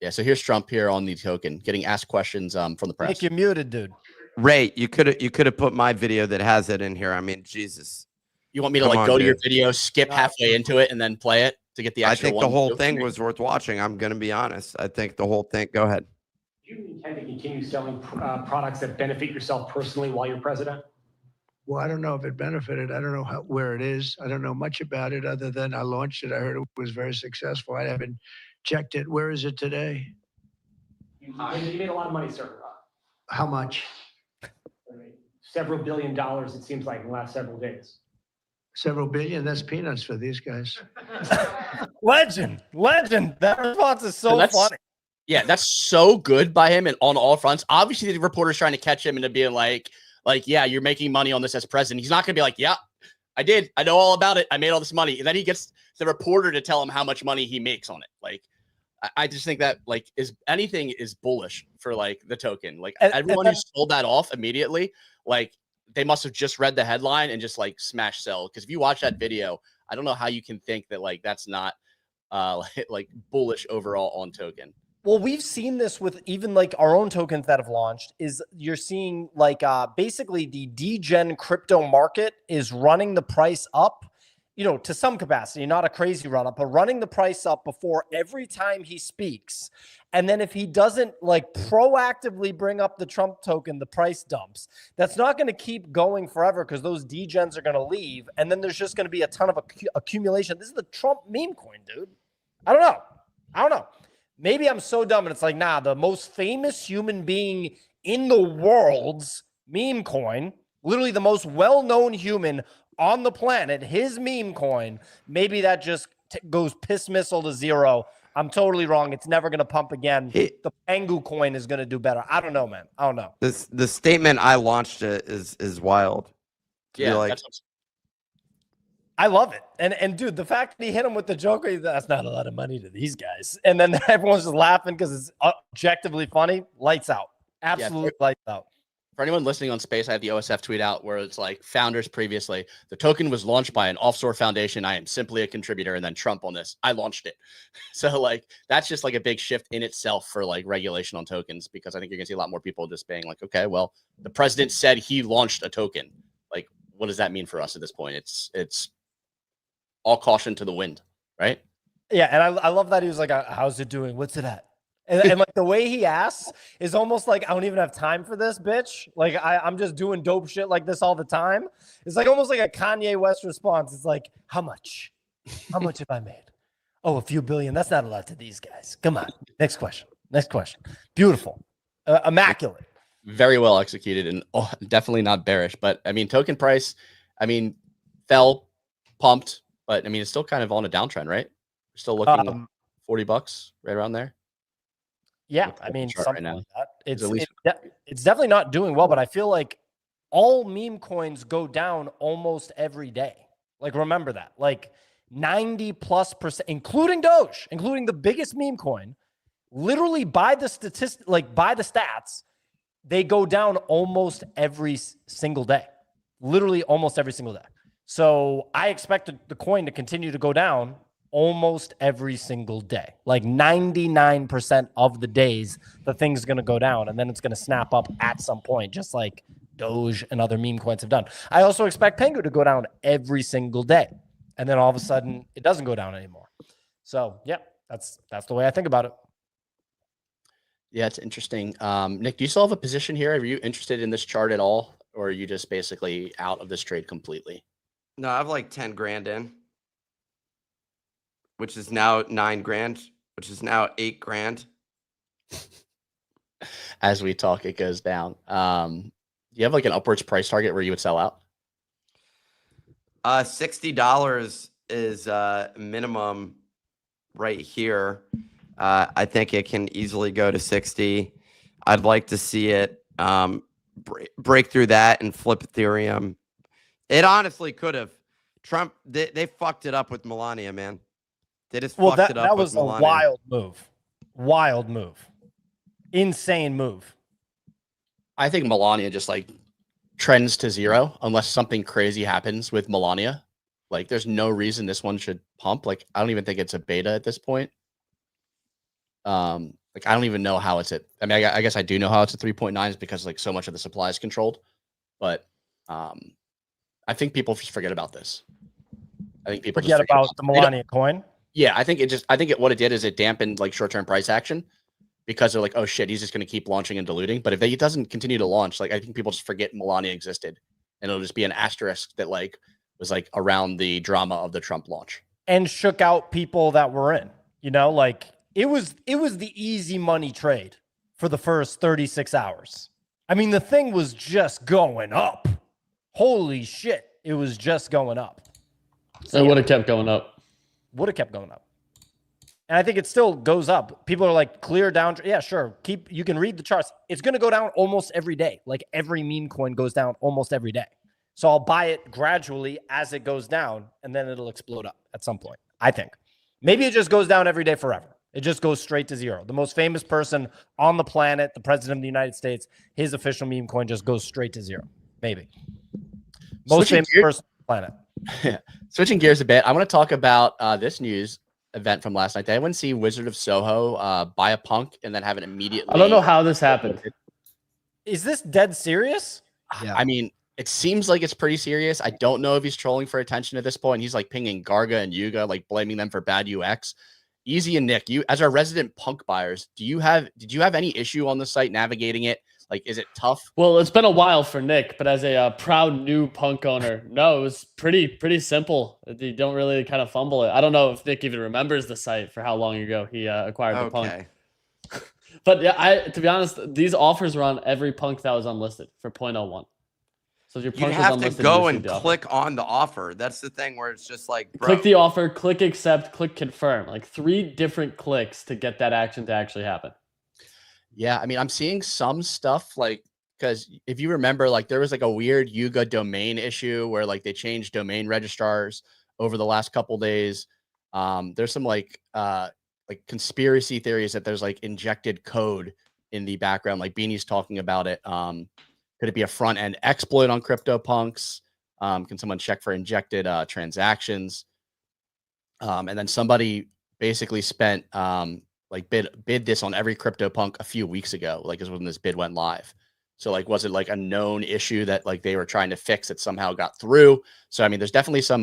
Yeah, so here's Trump here on the token, getting asked questions from the press. Nick, you're muted, dude. Ray, you could have put my video that has it in here. I mean, Jesus. You want me to Come like on, go to your dude. video, skip halfway into it, and then play it to get the I actual think the whole thing was worth watching. I'm going to be honest. I think the whole thing. Go ahead. Do you intend to continue selling products that benefit yourself personally while you're president? Well, I don't know if it benefited. I don't know where it is. I don't know much about it other than I launched it. I heard it was very successful. I haven't checked it. Where is it today? You made a lot of money, sir. How much? Several $1 billion, it seems like, in the last several days. Several billion? That's peanuts for these guys. Legend. That response is so that's- funny. Yeah, that's so good by him and on all fronts. Obviously, the reporter's trying to catch him into being like, yeah, you're making money on this as president. He's not going to be like, yeah, I did. I know all about it. I made all this money. And then he gets the reporter to tell him how much money he makes on it. Like, I just think that like is bullish for like the token. Like everyone who sold that off immediately, like they must have just read the headline and just like smash sell. Because if you watch that video, I don't know how you can think that like that's not like bullish overall on token. Well, we've seen this with even like our own tokens that have launched is you're seeing like basically the degen crypto market is running the price up, you know, to some capacity, not a crazy run up, but running the price up before every time he speaks. And then if he doesn't like proactively bring up the Trump token, the price dumps. That's not going to keep going forever because those degens are going to leave. And then there's just going to be a ton of accumulation. This is the Trump meme coin, dude. I don't know. Maybe I'm so dumb and it's like, nah, the most famous human being in the world's meme coin, literally the most well-known human on the planet, his meme coin, maybe that just goes piss missile to zero. I'm totally wrong. It's never going to pump again. The Pangu coin is going to do better. I don't know, man. I don't know. The statement I launched it is wild. Yeah, like, I love it. And dude, the fact that he hit him with the Joker, that's not a lot of money to these guys. And then everyone's just laughing because it's objectively funny. Lights out. Absolutely lights out. For anyone listening on Space, I have the OSF tweet out where it's like founders previously. The token was launched by an offshore foundation. I am simply a contributor. And then Trump on this. I launched it. So like that's just like a big shift in itself for like regulation on tokens, because I think you're gonna see a lot more people just being like, okay, well, the president said he launched a token. Like, what does that mean for us at this point? It's all caution to the wind, right? Yeah, and I love that he was like, how's it doing? What's it at? And like the way he asks is almost like, I don't even have time for this, bitch. Like I'm just doing dope shit like this all the time. It's like almost like a Kanye West response. It's like, how much? How much have I made? Oh, a few billion. That's not a lot to these guys. Come on. Next question. Beautiful. Immaculate. Very well executed and definitely not bearish. But I mean, token price, fell, pumped. But I mean, it's still kind of on a downtrend, right? We're still looking $40 right around there. Yeah, I mean, something right like that. It's definitely not doing well, but I feel like all meme coins go down almost every day. Like, remember that. Like 90+%, including Doge, including the biggest meme coin, literally by the statistic, like by the stats, they go down almost every single day. Literally almost every single day. So I expect the coin to continue to go down almost every single day. Like 99% of the days, the thing's going to go down and then it's going to snap up at some point, just like Doge and other meme coins have done. I also expect Pengu to go down every single day. And then all of a sudden it doesn't go down anymore. So yeah, that's the way I think about it. Yeah, it's interesting. Nick, do you still have a position here? Are you interested in this chart at all? Or are you just basically out of this trade completely? No, I have like 10 grand in, which is now 9 grand, which is now 8 grand. As we talk, it goes down. Do you have like an upwards price target where you would sell out? $60 is minimum right here. I think it can easily go to 60. I'd like to see it break through that and flip Ethereum. It honestly could have. Trump, they fucked it up with Melania, man. They just fucked it up. That was with a Melania. wild move, insane move. I think Melania just like trends to zero unless something crazy happens with Melania. Like, there's no reason this one should pump. Like, I don't even think it's a beta at this point. Like, I don't even know how it's at. I mean, I guess I do know how it's at 3.9 is because like so much of the supply is controlled. But I think people just forget about this. I think people Forget just about the Melania coin. Yeah, I think what it did is it dampened like short-term price action because they're like, oh shit, he's just going to keep launching and diluting. But if he doesn't continue to launch, like I think people just forget Melania existed, and it'll just be an asterisk that like was like around the drama of the Trump launch And shook out people that were in. You know, like it was the easy money trade for the first 36 hours. I mean, the thing was just going up. Holy shit, it was just going up. So it would have kept going up. Would have kept going up. And I think it still goes up. People are like, clear down. Yeah, sure. You can read the charts. It's going to go down almost every day. Like every meme coin goes down almost every day. So I'll buy it gradually as it goes down, and then it'll explode up at some point, I think. Maybe it just goes down every day forever. It just goes straight to zero. The most famous person on the planet, the president of the United States, his official meme coin just goes straight to zero. Maybe. Most famous person on the planet. Yeah. Switching gears a bit, I want to talk about this news event from last night. Did anyone see Wizard of Soho buy a punk and then have it immediately? I don't know how this happened. Is this dead serious? Yeah. I mean, it seems like it's pretty serious. I don't know if he's trolling for attention at this point. He's like pinging Garga and Yuga, like blaming them for bad UX. Easy and Nick, you as our resident punk buyers, did you have any issue on the site navigating it? Like, is it tough? Well, it's been a while for Nick, but as a proud new punk owner, no, it was pretty simple. You don't really kind of fumble it. I don't know if Nick even remembers the site for how long ago he acquired the punk. But yeah, to be honest, these offers were on every punk that was unlisted for 0.01. So if your punk You was have unlisted, to go you and click on the offer. That's the thing where it's just like, bro. Click the offer, click accept, click confirm. Like 3 different clicks to get that action to actually happen. Yeah, I mean, I'm seeing some stuff like, because if you remember, like there was like a weird Yuga domain issue where like they changed domain registrars over the last couple days. There's some like conspiracy theories that there's like injected code in the background, like Beanie's talking about it. Could it be a front end exploit on CryptoPunks? Can someone check for injected transactions? And then somebody basically spent like bid this on every CryptoPunk a few weeks ago, like is when this bid went live. So like, was it like a known issue that like they were trying to fix that somehow got through? So I mean, there's definitely some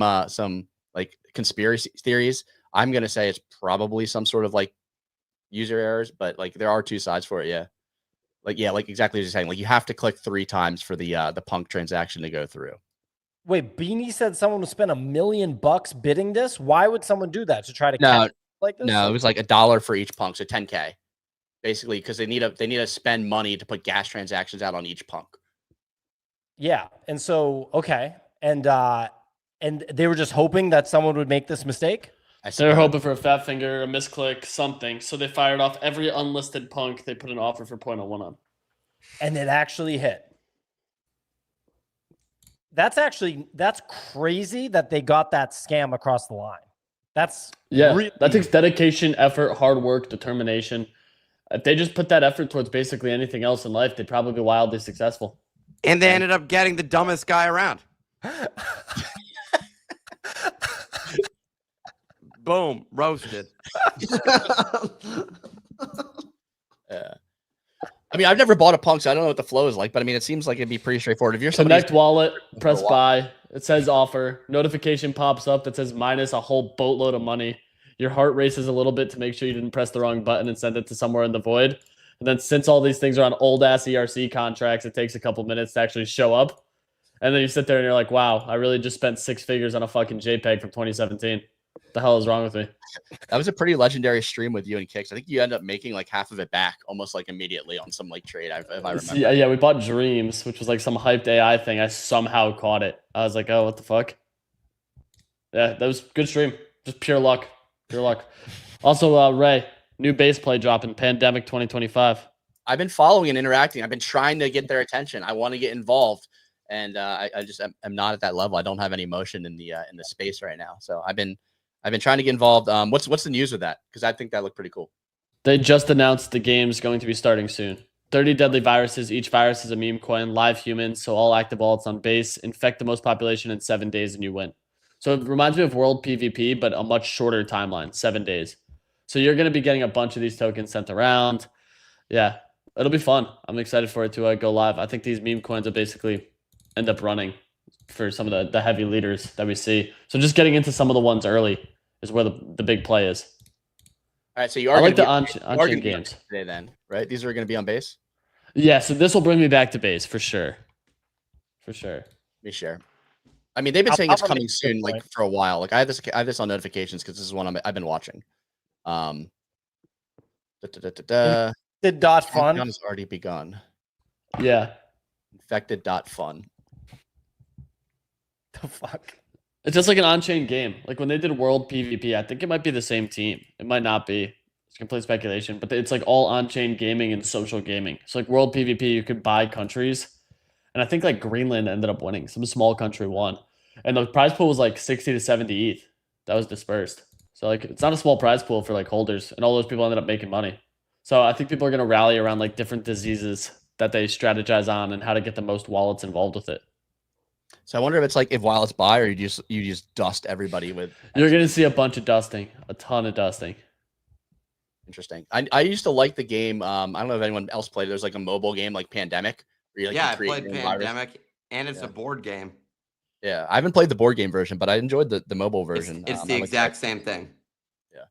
like conspiracy theories. I'm gonna say it's probably some sort of like user errors, but like there are 2 sides for it. Yeah, like exactly as you're saying. Like you have to click 3 times for the punk transaction to go through. Wait, Beanie said someone would spend $1 million bidding this. Why would someone do that to try to No, like this? no, it was like $1 for each punk, so 10K, basically, because they need to spend money to put gas transactions out on each punk. Yeah, and so okay, and they were just hoping that someone would make this mistake. They were hoping for a fat finger, a misclick, something. So they fired off every unlisted punk. They put an offer for 0.01 on. And it actually hit. That's crazy that they got that scam across the line. That takes dedication, effort, hard work, determination. If they just put that effort towards basically anything else in life, they'd probably be wildly successful. And they ended up getting the dumbest guy around. Boom, roasted. Yeah. I mean, I've never bought a punk, so I don't know what the flow is like, but I mean, it seems like it'd be pretty straightforward. If you're Connect wallet, press buy. It says offer. Notification pops up that says minus a whole boatload of money. Your heart races a little bit to make sure you didn't press the wrong button and send it to somewhere in the void. And then since all these things are on old ass ERC contracts, it takes a couple minutes to actually show up. And then you sit there and you're like, wow, I really just spent 6 figures on a fucking JPEG from 2017. What the hell is wrong with me? That was a pretty legendary stream with you and Kicks. I think you end up making like half of it back almost like immediately on some like trade, if I remember. Yeah, we bought Dreams, which was like some hyped AI thing. I somehow caught it. I was like, oh, what the fuck? Yeah, that was good stream. Just pure luck. Pure luck. Also, Ray, new base play dropping, Pandemic 2025. I've been following and interacting. I've been trying to get their attention. I want to get involved. And I just am not at that level. I don't have any motion in the space right now. So I've been trying to get involved. What's the news with that? Because I think that looked pretty cool. They just announced the game's going to be starting soon. 30 deadly viruses. Each virus is a meme coin. Live humans, so all active wallets on base. Infect the most population in 7 days and you win. So it reminds me of World PvP, but a much shorter timeline, 7 days. So you're going to be getting a bunch of these tokens sent around. Yeah, it'll be fun. I'm excited for it to go live. I think these meme coins will basically end up running for some of the heavy leaders that we see. So just getting into some of the ones early is where the big play is. All right, so you are I like the going to on-chain games today then, right? These are going to be on base? Yeah, so this will bring me back to base for sure. For sure. Let me share. I mean, they've been saying I'll it's coming make soon, it, like right? for a while. Like I have this on notifications because this is one I've been watching. Did dot Countdown fun? has already begun. Yeah. Infected.fun. The fuck? It's just like an on-chain game. Like when they did World PvP, I think it might be the same team. It might not be. It's complete speculation, but it's like all on-chain gaming and social gaming. So like World PvP, you could buy countries. And I think like Greenland ended up winning. Some small country won. And the prize pool was like 60 to 70 ETH. That was dispersed. So like it's not a small prize pool for like holders. And all those people ended up making money. So I think people are going to rally around like different diseases that they strategize on and how to get the most wallets involved with it. So I wonder if it's like if while it's buy or you just dust everybody with. You're going to see a bunch of dusting, a ton of dusting. Interesting. I used to like the game. I don't know if anyone else played it. There's like a mobile game like Pandemic. Where you, like, Yeah, you I create played your own virus. Pandemic, and it's Yeah. a board game. Yeah, I haven't played the board game version, but I enjoyed the mobile version. It's the I like exact that. same thing. Yeah.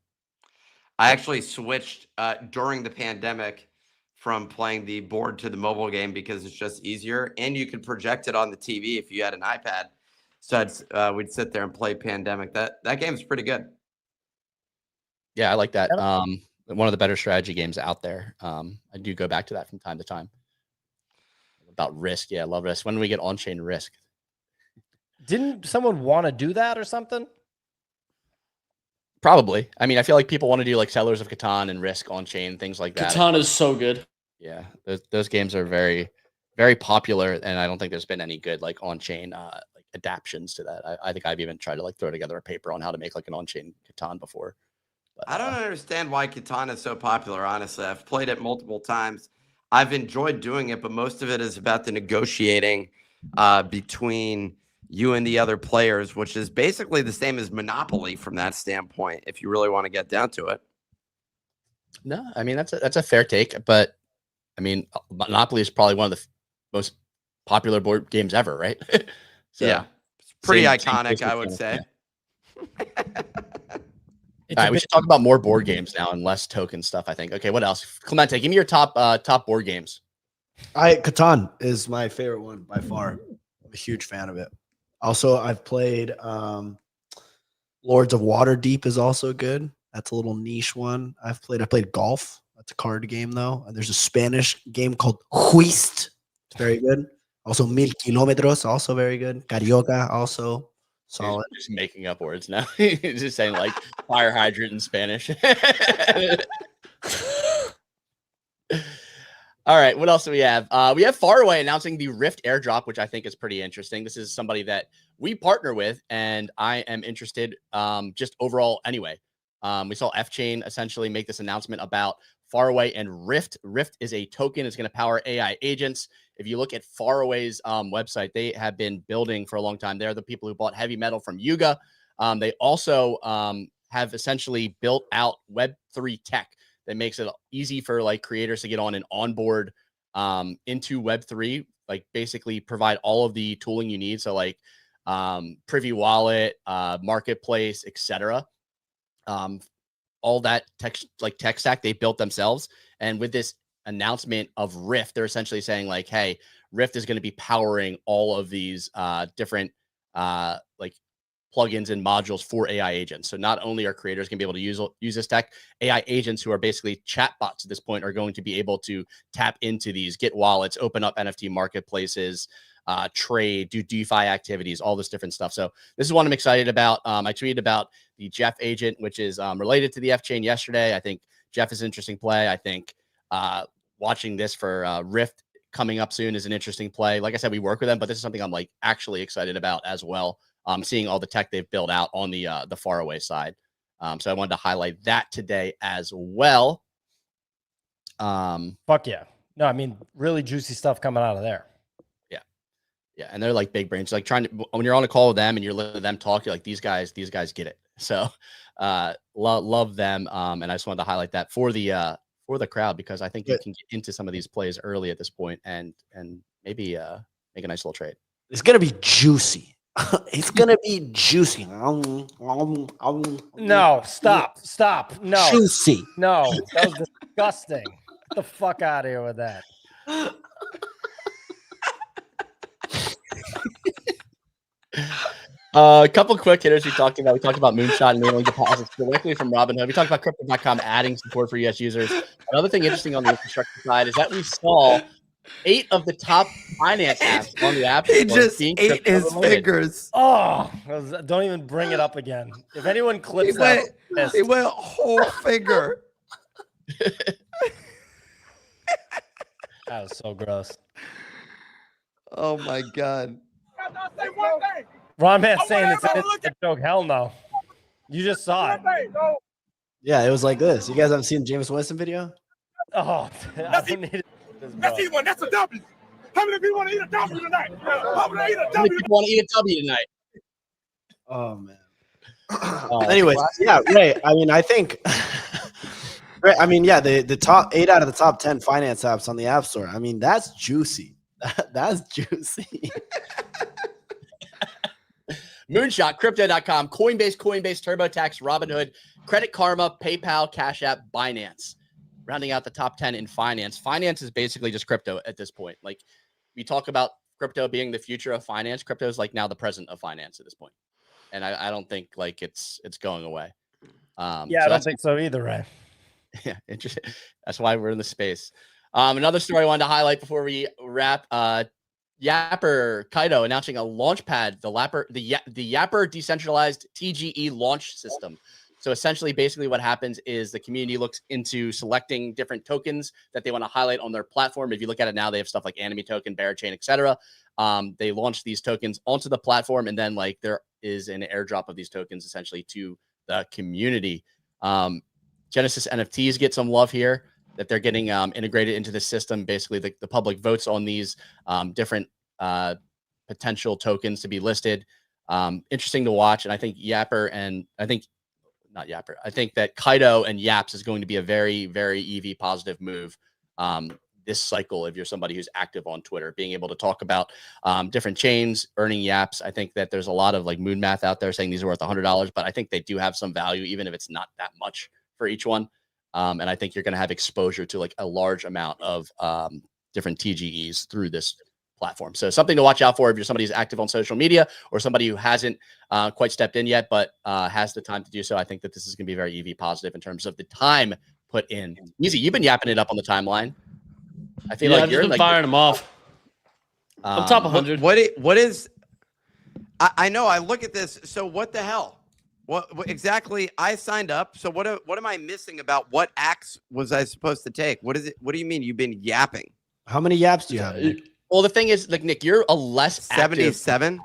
I actually switched during the pandemic from playing the board to the mobile game because it's just easier, and you could project it on the TV if you had an iPad. So we'd sit there and play Pandemic. That game's pretty good. Yeah, I like that. Yeah. One of the better strategy games out there. I do go back to that from time to time. About Risk. Yeah, I love Risk. When do we get on-chain Risk? Didn't someone want to do that or something? Probably. I mean, I feel like people want to do like Settlers of Catan and Risk on-chain, things like that. Catan is so good. Yeah, those games are very, very popular, and I don't think there's been any good like on-chain like adaptations to that. I think I've even tried to like throw together a paper on how to make like an on-chain Catan before. But, I don't understand why Catan is so popular, honestly. I've played it multiple times. I've enjoyed doing it, but most of it is about the negotiating between you and the other players, which is basically the same as Monopoly from that standpoint, if you really want to get down to it. No, I mean that's a fair take, but I mean Monopoly is probably one of the most popular board games ever, right? So, yeah, it's pretty same iconic, I would business say. All right, we should talk about more board games now and less token stuff, I think. Okay, what else? Clemente, give me your top board games. Catan is my favorite one by far. I'm a huge fan of it. Also, I've played Lords of Waterdeep is also good. That's a little niche one. I played golf. That's a card game though. And there's a Spanish game called Whist. It's very good. Also, Mil Kilómetros, also very good. Carioca, also solid. Just making up words now. Just saying like fire hydrant in Spanish. All right, what else do we have? We have Faraway announcing the Rift airdrop, which I think is pretty interesting. This is somebody that we partner with, and I am interested just overall anyway. We saw F-Chain essentially make this announcement about Faraway and Rift. Rift is a token. It's going to power AI agents. If you look at Faraway's website, they have been building for a long time. They're the people who bought heavy metal from Yuga. They also have essentially built out Web3 tech that makes it easy for like creators to get on and onboard into Web3, like basically provide all of the tooling you need. So like Privy Wallet, Marketplace, etc. All that tech stack they built themselves. And with this announcement of Rift, they're essentially saying like, hey, Rift is going to be powering all of these different like plugins and modules for AI agents. So not only are creators going to be able to use this tech, AI agents who are basically chatbots at this point are going to be able to tap into these, get wallets, open up NFT marketplaces, trade, do DeFi activities, all this different stuff. So this is one I'm excited about. I tweeted about the Jeff agent, which is related to the F-Chain yesterday. I think Jeff is an interesting play. I think watching this for Rift coming up soon is an interesting play. Like I said, we work with them, but this is something I'm like actually excited about as well. Seeing all the tech they've built out on the Faraway side. So I wanted to highlight that today as well. Fuck yeah. No, I mean, really juicy stuff coming out of there. Yeah, and they're like big brains. Like trying to when you're on a call with them and you're listening to them talk, you're like these guys get it. So love them. And I just wanted to highlight that for the crowd because I think you can get into some of these plays early at this point and maybe make a nice little trade. It's gonna be juicy. It's gonna be juicy. No, stop. No, Juicy. no, that was disgusting. Get the fuck out of here with that. A couple quick hitters we talked about. We talked about Moonshot enabling deposits directly from Robinhood. We talked about Crypto.com adding support for US users. Another thing interesting on the infrastructure side is that we saw 8 of the top finance apps on the app store. He just ate his fingers. Oh, don't even bring it up again. If anyone clips that, he went whole finger. That was so gross. Oh my god. Ron Man's saying it's a joke. Hell no. You just saw it. Yeah, it was like this. You guys haven't seen the James Winston video? Oh, I don't need it. That's a W. How many people want to eat a W tonight? How many people want to eat a W tonight? Oh man. Anyways, yeah, Ray. I mean, I think. I mean, yeah, the top 8 out of the top 10 finance apps on the App Store. I mean, that's juicy. That's juicy. Moonshot, Crypto.com, Coinbase, TurboTax, Robinhood, Credit Karma, PayPal, Cash App, Binance. Rounding out the top 10 in finance. Finance is basically just crypto at this point. Like we talk about crypto being the future of finance. Crypto is like now the present of finance at this point. And I don't think like it's going away. Yeah, so I don't think so either, Ray. Yeah, interesting. That's why we're in the space. Another story I wanted to highlight before we wrap. Yapper Kaito announcing a Launchpad, the Yapper decentralized TGE launch system. So essentially, basically what happens is the community looks into selecting different tokens that they want to highlight on their platform. If you look at it now, they have stuff like Anime Token, Chain, etc. They launch these tokens onto the platform, and then like there is an airdrop of these tokens essentially to the community. Genesis NFTs get some love here that they're getting integrated into the system. Basically, the public votes on these different potential tokens to be listed. Interesting to watch. And I think I think that Kaito and Yaps is going to be a very, very EV positive move this cycle. If you're somebody who's active on Twitter, being able to talk about different chains, earning Yaps. I think that there's a lot of like moon math out there saying these are worth $100, but I think they do have some value, even if it's not that much for each one. And I think you're going to have exposure to like a large amount of different TGEs through this platform. So something to watch out for if you're somebody who's active on social media or somebody who hasn't quite stepped in yet, but has the time to do so. I think that this is going to be very EV positive in terms of the time put in. Easy, you've been yapping it up on the timeline. I feel like you're been firing them off. I'm top 100. What is? I know. I look at this. So what the hell? What exactly? I signed up. So what am I missing about what acts was I supposed to take? What is it? What do you mean you've been yapping? How many yaps do you have, Nick? Well, the thing is, like Nick, you're a less 77.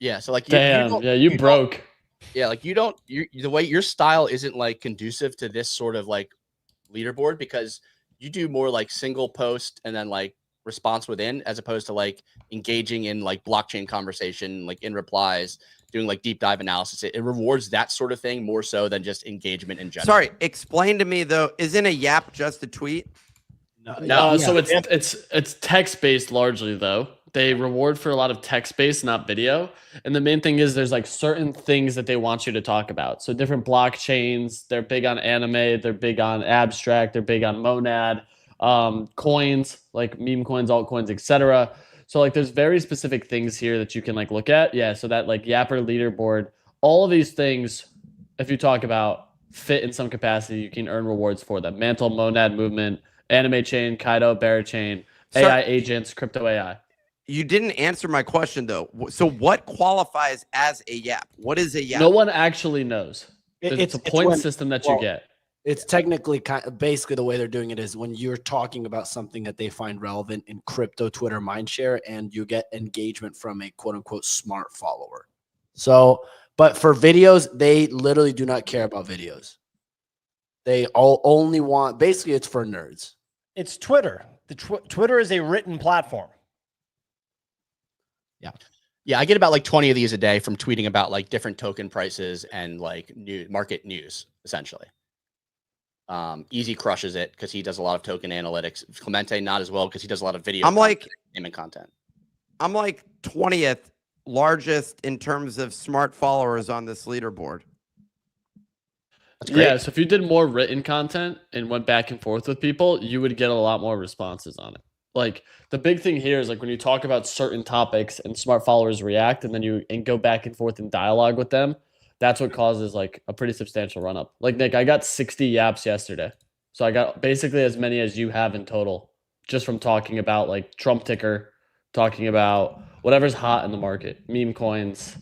Yeah. So like, you broke. Yeah, like the way your style isn't like conducive to this sort of like leaderboard because you do more like single post and then like response within as opposed to like engaging in like blockchain conversation, like in replies, doing like deep dive analysis. It rewards that sort of thing more so than just engagement in general. Sorry, explain to me though, isn't a yap just a tweet? No, so it's text based largely though. They reward for a lot of text based, not video. And the main thing is there's like certain things that they want you to talk about. So different blockchains, they're big on anime, they're big on abstract, they're big on monad, coins like meme coins, altcoins, etc. So like there's very specific things here that you can like look at. Yeah, so that like Yapper leaderboard, all of these things, if you talk about fit in some capacity, you can earn rewards for them. Mantle, monad movement, Anime Chain, Kaito, Chain, AI agents, crypto AI. You didn't answer my question though. So what qualifies as a yap? What is a yap? No one actually knows. It's a point system that you get. It's technically basically the way they're doing it is when you're talking about something that they find relevant in crypto Twitter mindshare and you get engagement from a quote unquote smart follower. So, but for videos, they literally do not care about videos. They only want, basically it's for nerds. It's Twitter. Twitter is a written platform. Yeah, I get about like 20 of these a day from tweeting about like different token prices and like new market news, essentially. Easy crushes it because he does a lot of token analytics. Clemente not as well because he does a lot of video. I'm like gaming content. I'm like 20th largest in terms of smart followers on this leaderboard. That's great. Yeah, so if you did more written content and went back and forth with people, you would get a lot more responses on it. Like the big thing here is like when you talk about certain topics and smart followers react and then you go back and forth in dialogue with them, that's what causes like a pretty substantial run up. Like Nick, I got 60 yaps yesterday. So I got basically as many as you have in total just from talking about like Trump ticker, talking about whatever's hot in the market, meme coins,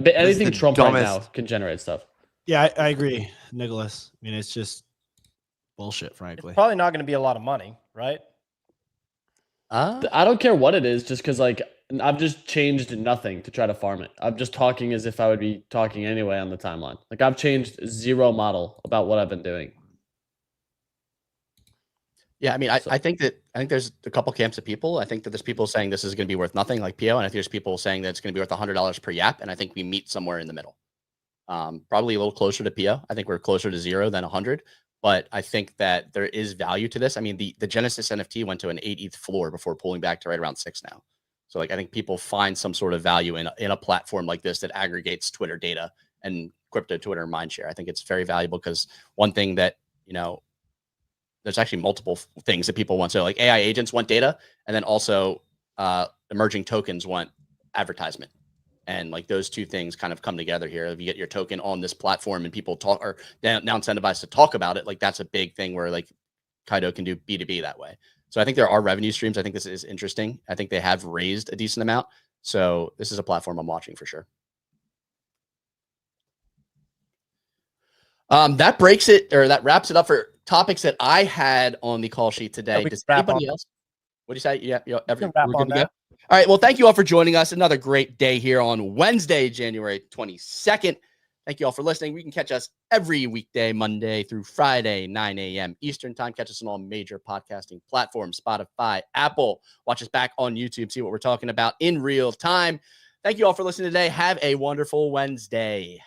anything Trump right now can generate stuff. Yeah, I agree, Nicholas. I mean, it's just bullshit, frankly. It's probably not going to be a lot of money, right? I don't care what it is, just because like I've just changed nothing to try to farm it. I'm just talking as if I would be talking anyway on the timeline. Like I've changed zero model about what I've been doing. Yeah, I mean, I think there's a couple camps of people. I think that there's people saying this is going to be worth nothing, like Pio, and I think there's people saying that it's going to be worth $100 per yap, and I think we meet somewhere in the middle. Probably a little closer to Pio. I think we're closer to 0 than 100. But I think that there is value to this. I mean, the Genesis NFT went to an 8 ETH floor before pulling back to right around 6 now. So like I think people find some sort of value in a platform like this that aggregates Twitter data and crypto Twitter mindshare. I think it's very valuable because one thing that, you know, there's actually multiple things that people want. So like AI agents want data, and then also emerging tokens want advertisement. And like those two things kind of come together here. If you get your token on this platform and people talk or now incentivized to talk about it, like that's a big thing where like Kaito can do B2B that way. So I think there are revenue streams. I think this is interesting. I think they have raised a decent amount. So this is a platform I'm watching for sure. That wraps it up for topics that I had on the call sheet today. Does anybody else? What do you say? Yeah, we're good to go? All right. Well, thank you all for joining us. Another great day here on Wednesday, January 22nd. Thank you all for listening. We can catch us every weekday, Monday through Friday, 9 a.m. Eastern time. Catch us on all major podcasting platforms, Spotify, Apple. Watch us back on YouTube. See what we're talking about in real time. Thank you all for listening today. Have a wonderful Wednesday.